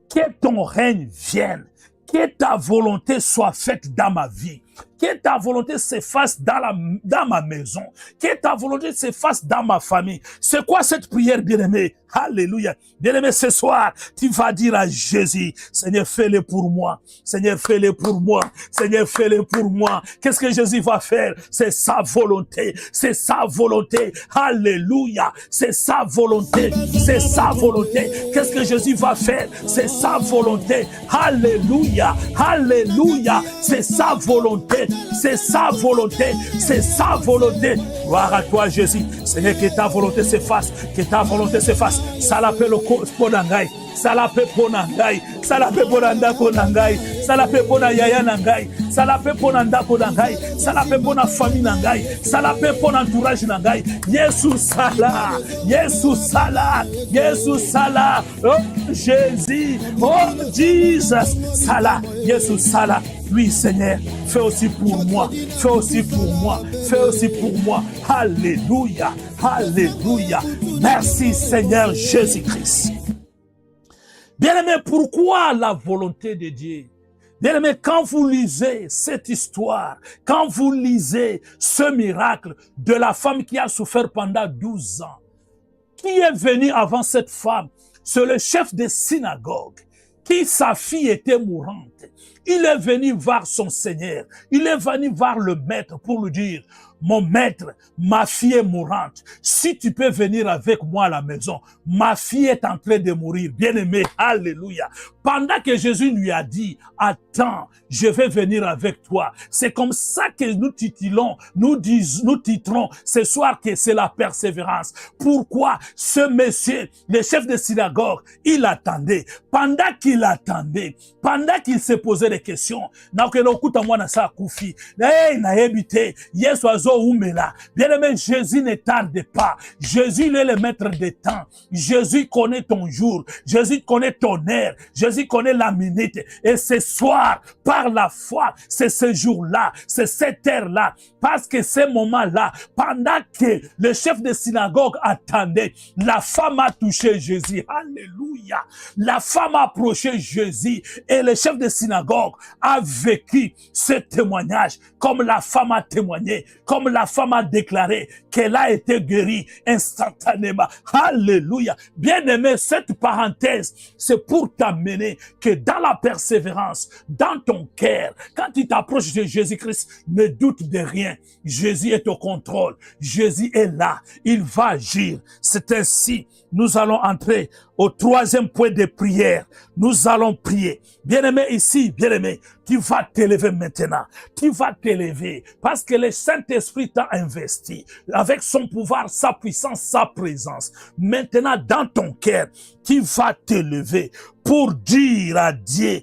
Que ton règne vienne. Que ta volonté soit faite dans ma vie. Que ta volonté se fasse dans ma maison. Que ta volonté se fasse dans ma famille. C'est quoi cette prière, bien-aimé? Alléluia. Bien-aimé, ce soir, tu vas dire à Jésus, Seigneur, fais-le pour moi. Seigneur, fais-le pour moi. Seigneur, fais-le pour moi. Qu'est-ce que Jésus va faire? C'est sa volonté. C'est sa volonté. Alléluia. C'est sa volonté. C'est sa volonté. Qu'est-ce que Jésus va faire? C'est sa volonté. Alléluia. Alléluia. C'est sa volonté. C'est sa volonté. C'est sa volonté. Gloire à toi, Jésus. Seigneur, que ta volonté se fasse. Que ta volonté se fasse. Salape le ponangai. Salape ponangai. Salape ponanda ponangai. Salape pona yaya nangai. Salape ponanda ponangai. Salape pona famille nangai. Salape pona entourage nangai. Yesu sala. Yesu sala. Yesu sala. Oh Jésus. Oh Jesus. Sala. Yesu sala. Oui, Seigneur, fais aussi pour moi, fais aussi pour moi, fais aussi pour moi. Alléluia, alléluia. Merci, Seigneur Jésus-Christ. Bien-aimé, pourquoi la volonté de Dieu? Bien-aimé, quand vous lisez cette histoire, quand vous lisez ce miracle de la femme qui a souffert pendant 12 ans, qui est venu avant cette femme? C'est le chef de synagogue, qui sa fille était mourante. Il est venu voir son Seigneur. Il est venu voir le maître pour lui dire, mon maître, ma fille est mourante. Si tu peux venir avec moi à la maison, ma fille est en train de mourir. Bien-aimé, alléluia. Pendant que Jésus lui a dit, attends, je vais venir avec toi. C'est comme ça que nous nous titrons ce soir que c'est la persévérance. Pourquoi ce monsieur, le chef de synagogue, il attendait. Pendant qu'il attendait, pendant qu'il se posait des questions, bien-aimé, Jésus ne tarde pas. Jésus est le maître des temps. Jésus connaît ton jour. Jésus connaît ton heure. Jésus connaît la minute. Et ce soir, par la foi, c'est ce jour-là, c'est cette heure-là. Parce que ce moment-là, pendant que le chef de synagogue attendait, la femme a touché Jésus. Alléluia. La femme a approché Jésus et le chef de synagogue a vécu ce témoignage comme la femme a témoigné, comme la femme a déclaré qu'elle a été guérie instantanément. Alléluia. Bien-aimé, cette parenthèse, c'est pour t'amener que dans la persévérance, dans ton cœur, quand tu t'approches de Jésus-Christ, ne doute de rien. Jésus est au contrôle. Jésus est là. Il va agir. C'est ainsi, nous allons entrer au troisième point de prière. Nous allons prier. Bien-aimé ici, bien-aimé, tu vas t'élever maintenant. Tu vas t'élever parce que le Saint-Esprit t'a investi avec son pouvoir, sa puissance, sa présence. Maintenant, dans ton cœur, tu vas t'élever pour dire à Dieu,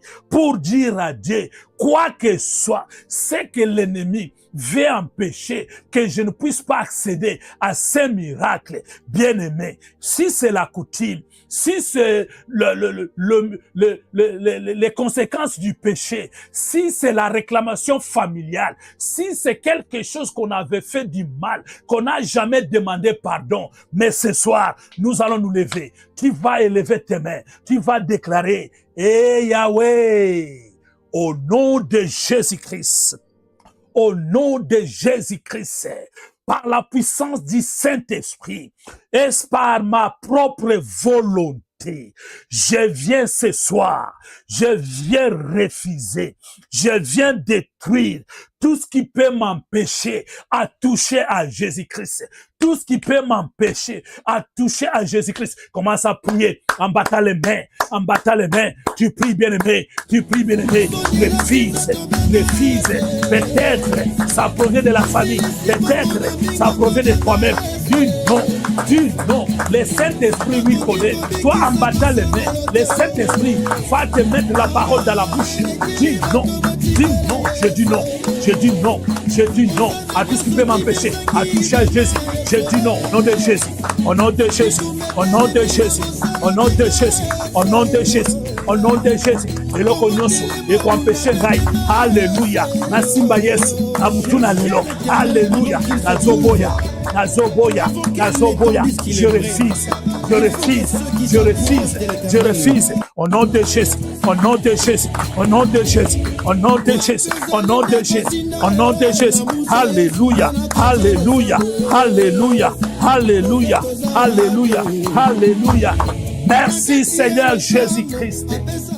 quoi que soit, c'est que l'ennemi veut empêcher que je ne puisse pas accéder à ces miracles. Bien-aimé, si c'est la coutume, si c'est les conséquences du péché, si c'est la réclamation familiale, si c'est quelque chose qu'on avait fait du mal, qu'on n'a jamais demandé pardon, mais ce soir, nous allons nous lever. Tu vas élever tes mains, tu vas déclarer, eh Yahweh, au nom de Jésus-Christ, au nom de Jésus-Christ, par la puissance du Saint-Esprit, et par ma propre volonté, je viens ce soir, je viens refuser, je viens détruire tout ce qui peut m'empêcher à toucher à Jésus-Christ. Tout ce qui peut m'empêcher à toucher à Jésus-Christ. Commence à prier en battant les mains, en battant les mains. Tu pries bien-aimé, tu pries bien-aimé. Les fils, peut-être ça provient de la famille, peut-être ça provient de toi-même. Du non. Le Saint-Esprit lui connaît. Toi en battant les mains, le Saint-Esprit va te mettre la parole dans la bouche. Dis non, je dis non. Je dis non, je dis non à tout ce qui peut m'empêcher à toucher à Jésus. Je dis non, au nom de Jésus, au nom de Jésus, au nom de Jésus, au nom de Jésus, au nom de Jésus, au nom de Jésus. Et le konyoso, et qu'on empêche ngai. Alléluia. Na simba Yesu, na mutuna lelo. Alléluia. Na zoboya. Je refuse. Au nom de Jésus, au nom de Jésus, au nom de Jésus, au nom de Jésus, au nom de Jésus, au nom de Jésus. Alléluia, alléluia, alléluia, alléluia, alléluia, alléluia. Merci Seigneur Jésus-Christ.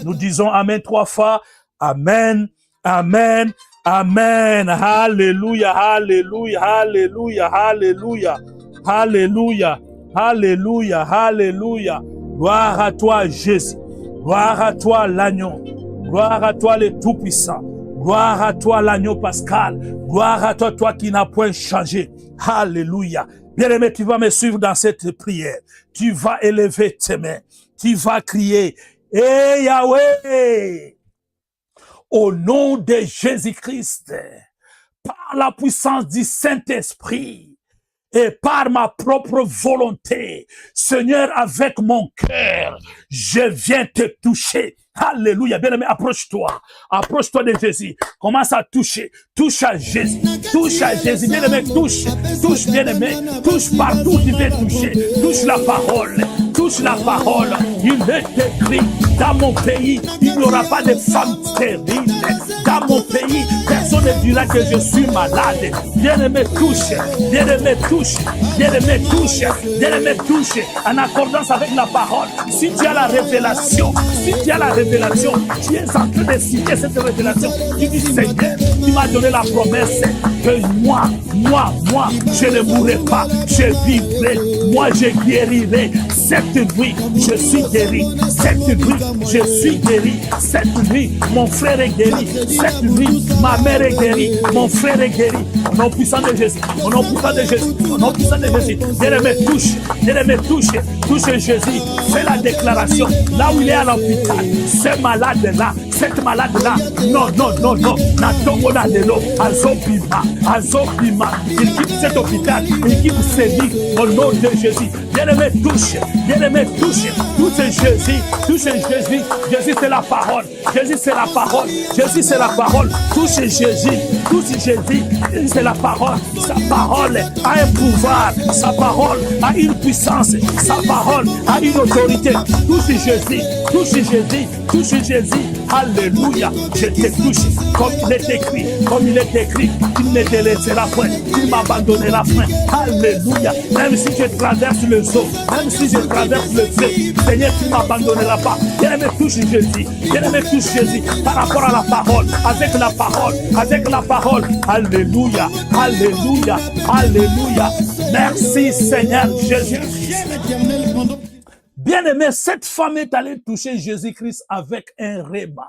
Nous disons Amen 3 fois. Amen, Amen, Amen. Alléluia, alléluia, alléluia, alléluia, alléluia, alléluia, alléluia. Gloire à toi Jésus. Gloire à toi l'agneau. Gloire à toi le Tout-Puissant. Gloire à toi l'agneau pascal. Gloire à toi, toi qui n'as point changé. Alléluia. Bien-aimé, tu vas me suivre dans cette prière. Tu vas élever tes mains. Tu vas crier, eh Yahweh, au nom de Jésus-Christ, par la puissance du Saint-Esprit et par ma propre volonté, Seigneur, avec mon cœur, je viens te toucher. Alléluia. Bien-aimé, approche-toi. Approche-toi de Jésus. Commence à toucher. Touche à Jésus. Touche à Jésus. Bien-aimé, touche. Touche, bien-aimé. Touche partout où tu veux toucher. Touche la parole. touche la parole. Il est écrit, dans mon pays, il n'y aura pas de femmes stériles. Dans mon pays, personne ne dira que je suis malade. Bien-aimé, touche, bien-aimé, touche, bien-aimé, touche, bien-aimé, touche, en accordance avec la parole. Si tu as la révélation, si tu as la révélation, tu es en train de signer cette révélation. Tu dis, Seigneur, tu m'as donné la promesse que moi, je ne mourrai pas, je vivrai, moi je guérirai. Cette nuit, je suis guéri. Cette nuit, je suis guéri. Cette nuit, mon frère est guéri. Cette nuit, ma mère est guérie. Mon frère est guéri. Au nom puissant de Jésus. Au nom puissant de Jésus. Au nom puissant de Jésus. Bien-aimé, touche. Bien-aimé, touche. Touche Jésus. Fais la déclaration. Là où il est à l'hôpital, ce malade-là, cette malade-là, non. Natomona de l'eau. Azobima. Il quitte cet hôpital. Il quitte ses vies. Au nom de Jésus. Bien-aimé, touche. Bien-aimé, touche. Touche Jésus. Touche Jésus. Jésus, c'est la parole. Jésus, c'est la parole. Jésus, c'est la parole. Touche Jésus. Touche Jésus. C'est la parole. Sa parole a un pouvoir. Sa parole a une puissance. Sa parole a une autorité. Touche Jésus. Touche Jésus. Touche Jésus. Alléluia. Je te touche. Comme il est écrit. Comme il est écrit. Tu ne me délaisseras point. Tu m'abandonneras point. Alléluia. Même si je traverse le zoo. Même si je traverse le feu. Seigneur, tu ne m'abandonneras pas. Bien-aimé, touche Jésus. Bien-aimé, touche Jésus. Par rapport à la parole. Avec la parole. Avec la parole. Alléluia. Alléluia. Alléluia. Merci Seigneur Jésus. Bien-aimé, cette femme est allée toucher Jésus-Christ avec un réma.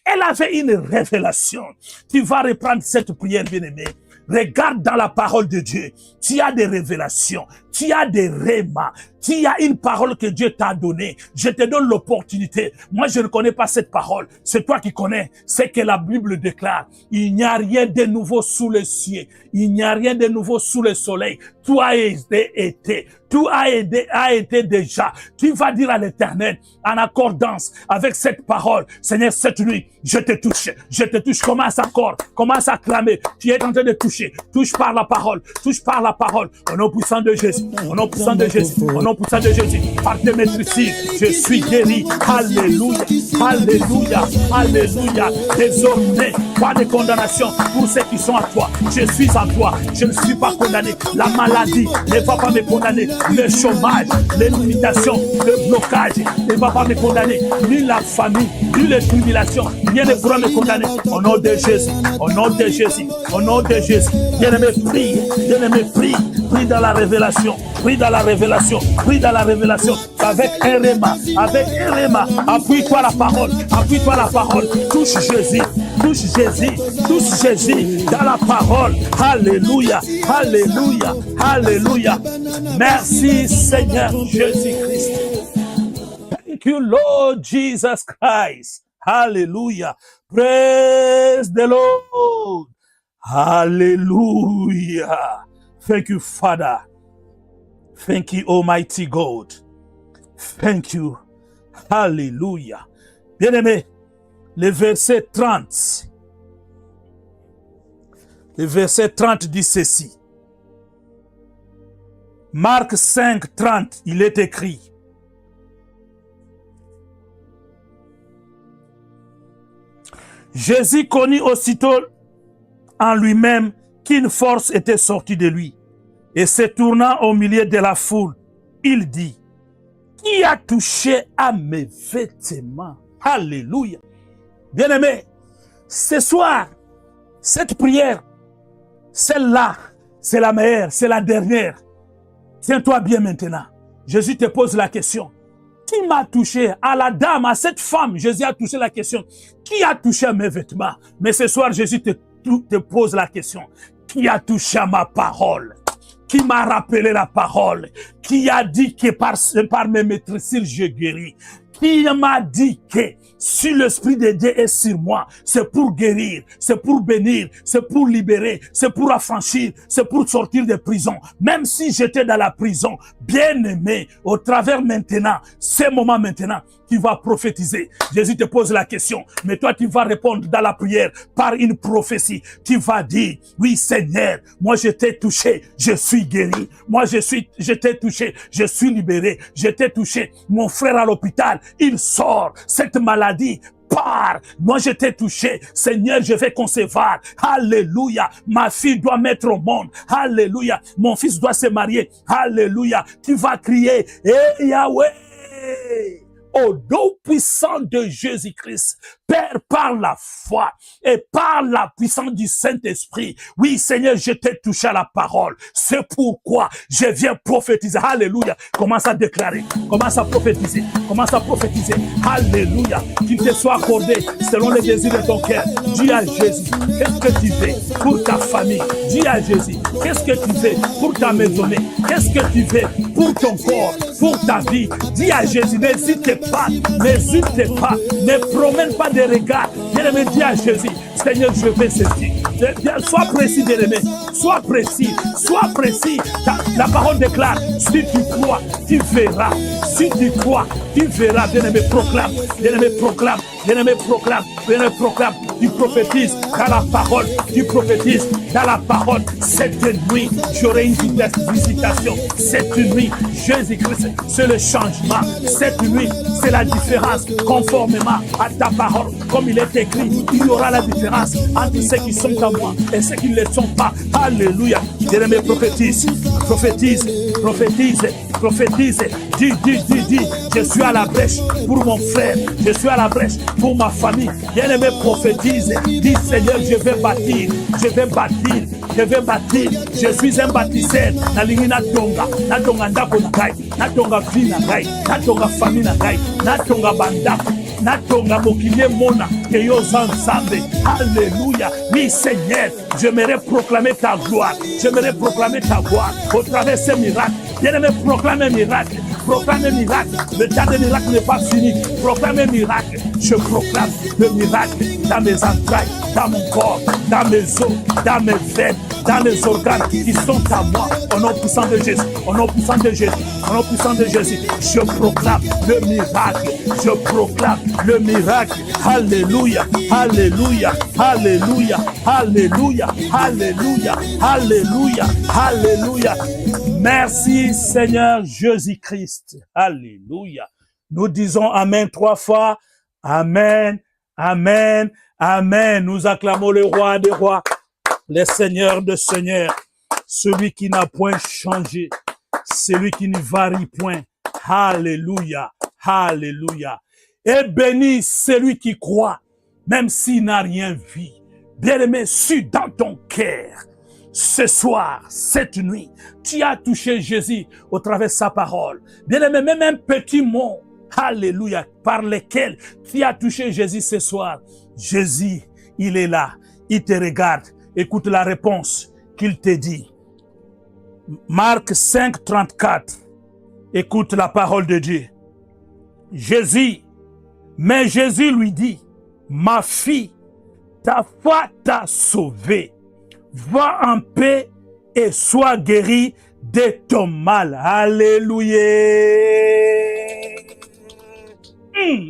Elle avait une révélation. Tu vas reprendre cette prière, bien-aimé. Regarde dans la parole de Dieu. Tu as des révélations. Tu as des rémas. Tu as une parole que Dieu t'a donnée. Je te donne l'opportunité. Moi, je ne connais pas cette parole. C'est toi qui connais. C'est que la Bible déclare. Il n'y a rien de nouveau sous le ciel. Il n'y a rien de nouveau sous le soleil. Tout a été. Tout a été déjà. Tu vas dire à l'Éternel, en accordance avec cette parole, Seigneur, cette nuit, je te touche. Je te touche. Commence encore. Commence à clamer. Tu es en train de toucher. Touche par la parole. Touche par la parole. Au nom puissant de Jésus. Au nom puissant de Jésus. Au nom puissant de Jésus. Par tes maîtrises, je suis guéri. Alléluia. Alléluia. Alléluia. Désormais, pas de condamnation pour ceux qui sont à toi. Je suis à toi. Je ne suis pas condamné. La maladie ne va pas me condamner. Le chômage, les limitations, le blocage ne va pas me condamner. Ni la famille, ni les tribulations. Rien ne pourra me condamner. Au nom de Jésus. Au nom de Jésus. Au nom de Jésus. Bien-aimé, prie. Bien-aimé, prie. Prie dans la révélation. Prie dans la révélation. Prie dans la révélation. Avec un réma. Avec un réma. Appuie-toi la parole. Appuie-toi la parole. Touche Jésus. Touche Jésus. Touche Jésus dans la parole. Alléluia. Alléluia. Alléluia. Merci Seigneur Jésus-Christ. Thank you Lord Jesus Christ. Hallelujah. Praise the Lord. Hallelujah. Thank you, Father. Thank you, Almighty God. Thank you. Hallelujah. Bien-aimé, le verset 30. Le verset 30 dit ceci. Marc 5, 30, il est écrit. Jésus connut aussitôt en lui-même qu'une force était sortie de lui. Et se tournant au milieu de la foule, il dit, qui a touché à mes vêtements? Alléluia. Bien-aimé, ce soir, cette prière, celle-là, c'est la meilleure, c'est la dernière. Tiens-toi bien maintenant. Jésus te pose la question. Qui m'a touché? À la dame, à cette femme, Jésus a touché la question. Qui a touché à mes vêtements? Mais ce soir, Jésus te pose la question. Qui a touché à ma parole? Qui m'a rappelé la parole? Qui a dit que par mes maîtrises, je guéris? qui m'a dit que si l'Esprit de Dieu est sur moi, c'est pour guérir, c'est pour bénir, c'est pour libérer, c'est pour affranchir, c'est pour sortir des prisons. Même si j'étais dans la prison, bien-aimé, au travers maintenant, ces moments maintenant, tu vas prophétiser. Jésus te pose la question, mais toi tu vas répondre dans la prière par une prophétie. Tu vas dire, oui Seigneur, moi je t'ai touché, je suis guéri. Moi je t'ai touché, je suis libéré. Je t'ai touché, mon frère à l'hôpital, il sort. Cette maladie part. Moi, je t'ai touché. Seigneur, je vais concevoir. Alléluia. Ma fille doit mettre au monde. Alléluia. Mon fils doit se marier. Alléluia. Tu vas crier, eh Yahweh, au nom puissant de Jésus-Christ, Père, par la foi et par la puissance du Saint-Esprit. Oui, Seigneur, je t'ai touché à la parole. C'est pourquoi je viens prophétiser. Alléluia. Commence à déclarer. Commence à prophétiser. Commence à prophétiser. Alléluia. Qu'il te soit accordé selon les désirs de ton cœur. Dis à Jésus, qu'est-ce que tu veux pour ta famille? Dis à Jésus, qu'est-ce que tu veux pour ta maisonnée? Qu'est-ce que tu veux pour ton corps, pour ta vie? Dis à Jésus, n'hésite pas, ne promène pas de regard. Bien-aimé, dis à Jésus, Seigneur, je vais ceci. Sois précis, bien-aimé, sois précis, sois précis. La parole déclare, si tu crois, tu verras. Si tu crois, tu verras. Bien-aimé, proclame, bien-aimé, proclame, bien-aimé, proclame, bien-aimé, proclame. Tu prophétises dans la parole, tu prophétises dans la parole. Cette nuit, j'aurai une visitation. Cette nuit, Jésus-Christ, c'est le changement. Cette nuit, c'est la différence. Conformément à ta parole, comme il est écrit, il y aura la différence entre ceux qui sont à moi et ceux qui ne le sont pas. Alléluia. Bien-aimé, prophétise, prophétise, prophétise, prophétise. Dis, je suis à la brèche pour mon frère, je suis à la brèche pour ma famille. Bien-aimé, prophétise. Dis, Seigneur, je vais bâtir, je vais bâtir, je vais bâtir. Je suis un bâtisseur. Nalingi natonga ndako na ngai, natonga vie na ngai, natonga famille na ngai, natonga bandako, natonga mokili mona ke yo nzambe. Alléluia. Oui, Seigneur, j'aimerais proclamer ta gloire, j'aimerais proclamer ta gloire au travers de ces miracles. Bien-aimé, proclame un miracle. Proclame un miracle. Le temps des miracles n'est pas fini. Proclame un miracle. Je proclame le miracle dans mes entrailles, dans mon corps, dans mes os, dans mes veines, dans les organes qui sont à moi. Au nom puissant de Jésus. Au nom puissant de Jésus. Au nom puissant de Jésus. Je proclame le miracle. Je proclame le miracle. Alléluia. Alléluia. Alléluia. Alléluia. Alléluia. Alléluia. Alléluia. Merci Seigneur Jésus-Christ. Alléluia. Nous disons Amen 3 fois. Amen, Amen, Amen. Nous acclamons le roi des rois, le Seigneur des seigneurs, celui qui n'a point changé, celui qui ne varie point. Alléluia, Alléluia. Et béni celui qui croit, même s'il n'a rien vu. Bien-aimé, suis dans ton cœur. Ce soir, cette nuit, tu as touché Jésus au travers de sa parole. Bien-aimé, même un petit mot, alléluia, par lequel tu as touché Jésus ce soir. Jésus, il est là, il te regarde. Écoute la réponse qu'il te dit. Marc 5, 34. Écoute la parole de Dieu. Mais Jésus lui dit, ma fille, ta foi t'a sauvée. Va en paix et sois guéri de ton mal. Alléluia.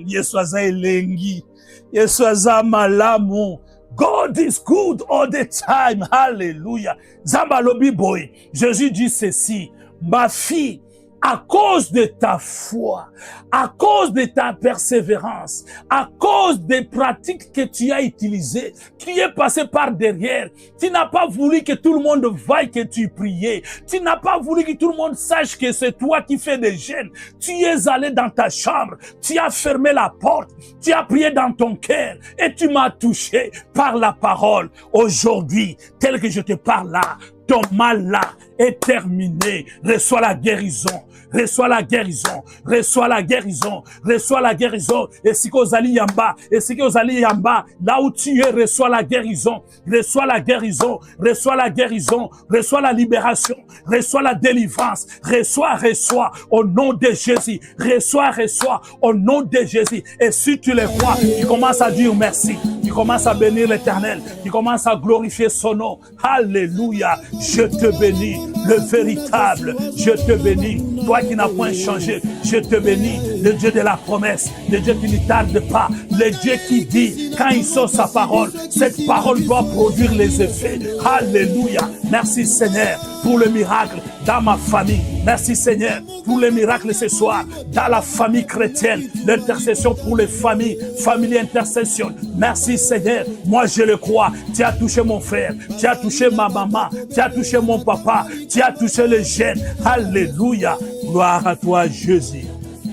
Yeswaza elengi. Yeswaza malamu. God is good all the time. Alléluia. Zambalobi boy. Jésus dit ceci. Ma fille, à cause de ta foi, à cause de ta persévérance, à cause des pratiques que tu as utilisées, tu es passé par derrière. Tu n'as pas voulu que tout le monde voie que tu priais. Tu n'as pas voulu que tout le monde sache que c'est toi qui fais des jeûnes. Tu es allé dans ta chambre, tu as fermé la porte, tu as prié dans ton cœur et tu m'as touché par la parole. Aujourd'hui, tel que je te parle là, ton mal là est terminé. Reçois la guérison. Reçois la guérison, reçois la guérison, reçois la guérison. Et si vous allez yamba, et si vous allez yamba, là où tu es, reçois la guérison, reçois la guérison, reçois la guérison, reçois la libération, reçois la délivrance, reçois, au nom de Jésus, reçois, au nom de Jésus. Et si tu les crois, tu commences à dire merci, tu commences à bénir l'Éternel, tu commences à glorifier son nom. Alléluia, je te bénis, le véritable, je te bénis. Toi qui n'as point changé, je te bénis, le Dieu de la promesse, le Dieu qui ne tarde pas, le Dieu qui dit, quand il sort sa parole, cette parole doit produire les effets. Alléluia. Merci Seigneur pour le miracle dans ma famille. Merci Seigneur pour le miracle ce soir dans la famille chrétienne. L'intercession pour les familles, famille intercession. Merci Seigneur, moi je le crois. Tu as touché mon frère, tu as touché ma maman, tu as touché mon papa, tu as touché les jeunes. Alléluia. Gloire à toi Jésus.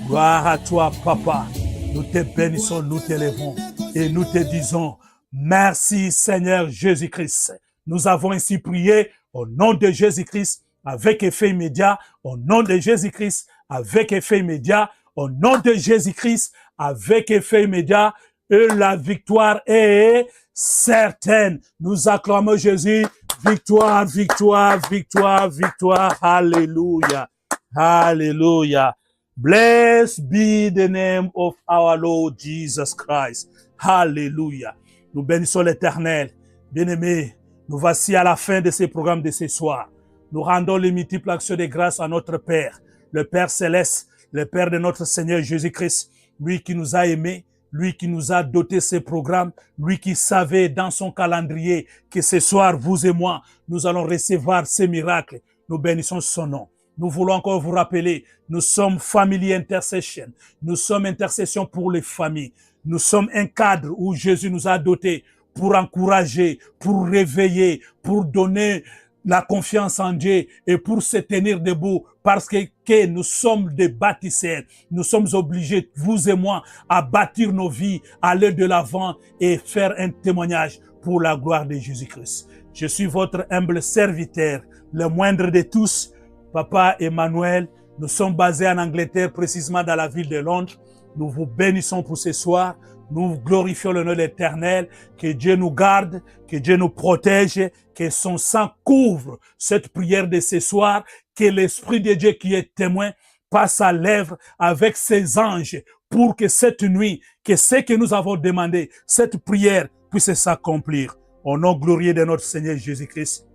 Gloire à toi Papa. Nous te bénissons, nous t'élèvons et nous te disons merci Seigneur Jésus-Christ. Nous avons ainsi prié au nom de Jésus-Christ avec effet immédiat, au nom de Jésus-Christ avec effet immédiat, au nom de Jésus-Christ avec effet immédiat, et la victoire est certaine. Nous acclamons Jésus. Victoire, victoire, victoire, victoire. Alléluia. Hallelujah. Blessed be the name of our Lord Jesus Christ. Hallelujah. Nous bénissons l'Éternel. Bien-aimés, nous voici à la fin de ce programme de ce soir. Nous rendons les multiples actions de grâce à notre Père, le Père Céleste, le Père de notre Seigneur Jésus-Christ, lui qui nous a aimés, lui qui nous a doté ces programmes, lui qui savait dans son calendrier que ce soir, vous et moi, nous allons recevoir ces miracles. Nous bénissons son nom. Nous voulons encore vous rappeler, nous sommes Family Intercession. Nous sommes intercession pour les familles. Nous sommes un cadre où Jésus nous a dotés pour encourager, pour réveiller, pour donner la confiance en Dieu et pour se tenir debout parce que nous sommes des bâtisseurs. Nous sommes obligés, vous et moi, à bâtir nos vies, aller de l'avant et faire un témoignage pour la gloire de Jésus-Christ. Je suis votre humble serviteur, le moindre de tous, Papa Emmanuel. Nous sommes basés en Angleterre, précisément dans la ville de Londres. Nous vous bénissons pour ce soir. Nous glorifions le nom de l'Éternel. Que Dieu nous garde, que Dieu nous protège, que son sang couvre cette prière de ce soir, que l'Esprit de Dieu qui est témoin passe à l'œuvre avec ses anges pour que cette nuit, que ce que nous avons demandé, cette prière puisse s'accomplir. Au nom glorieux de notre Seigneur Jésus-Christ,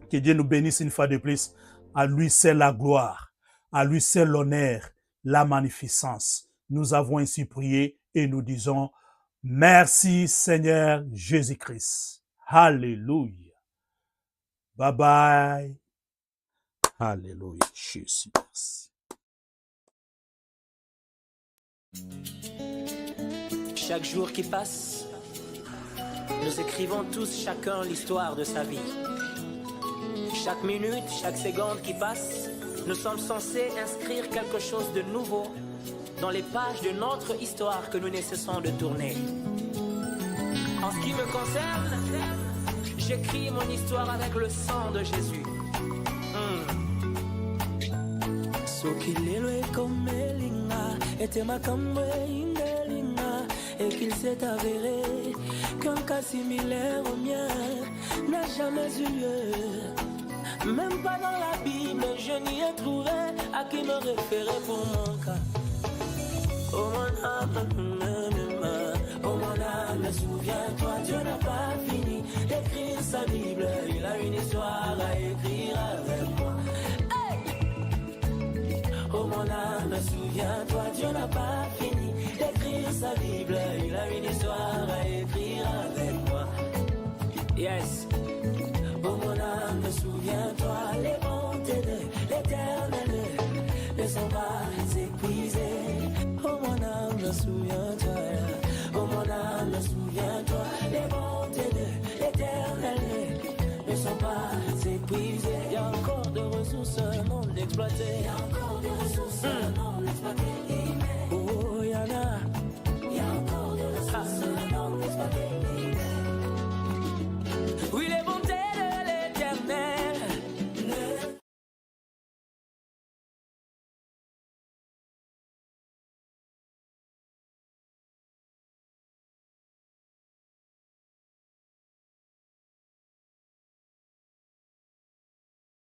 que Dieu nous bénisse une fois de plus. À lui seul la gloire, à lui seul l'honneur, la magnificence. Nous avons ainsi prié et nous disons merci Seigneur Jésus-Christ. Alléluia. Bye bye. Alléluia. Jésus, merci. Chaque jour qui passe, nous écrivons tous chacun l'histoire de sa vie. Chaque minute, chaque seconde qui passe, nous sommes censés inscrire quelque chose de nouveau dans les pages de notre histoire que nous ne cessons de tourner. En ce qui me concerne, j'écris mon histoire avec le sang de Jésus. Et qu'il s'est avéré qu'un cas similaire au mien n'a jamais eu lieu. Même pas dans la Bible, je n'y ai trouvé à qui me référer pour mon cas. Oh mon âme, souviens-toi, Dieu n'a pas fini d'écrire sa Bible. Il a une histoire à écrire avec moi. Hey! Oh mon âme, souviens-toi, Dieu n'a pas fini d'écrire sa Bible. Il a une histoire à écrire avec moi. Yes. Oh mon âme, souviens-toi, les bontés de l'Éternel ne sont pas épuisées. Oh mon âme, souviens-toi. Oh mon âme, souviens-toi, les bontés de l'Éternel ne sont pas épuisées. Il y a encore de ressources non exploitées. Il y a encore de ressources non exploitées.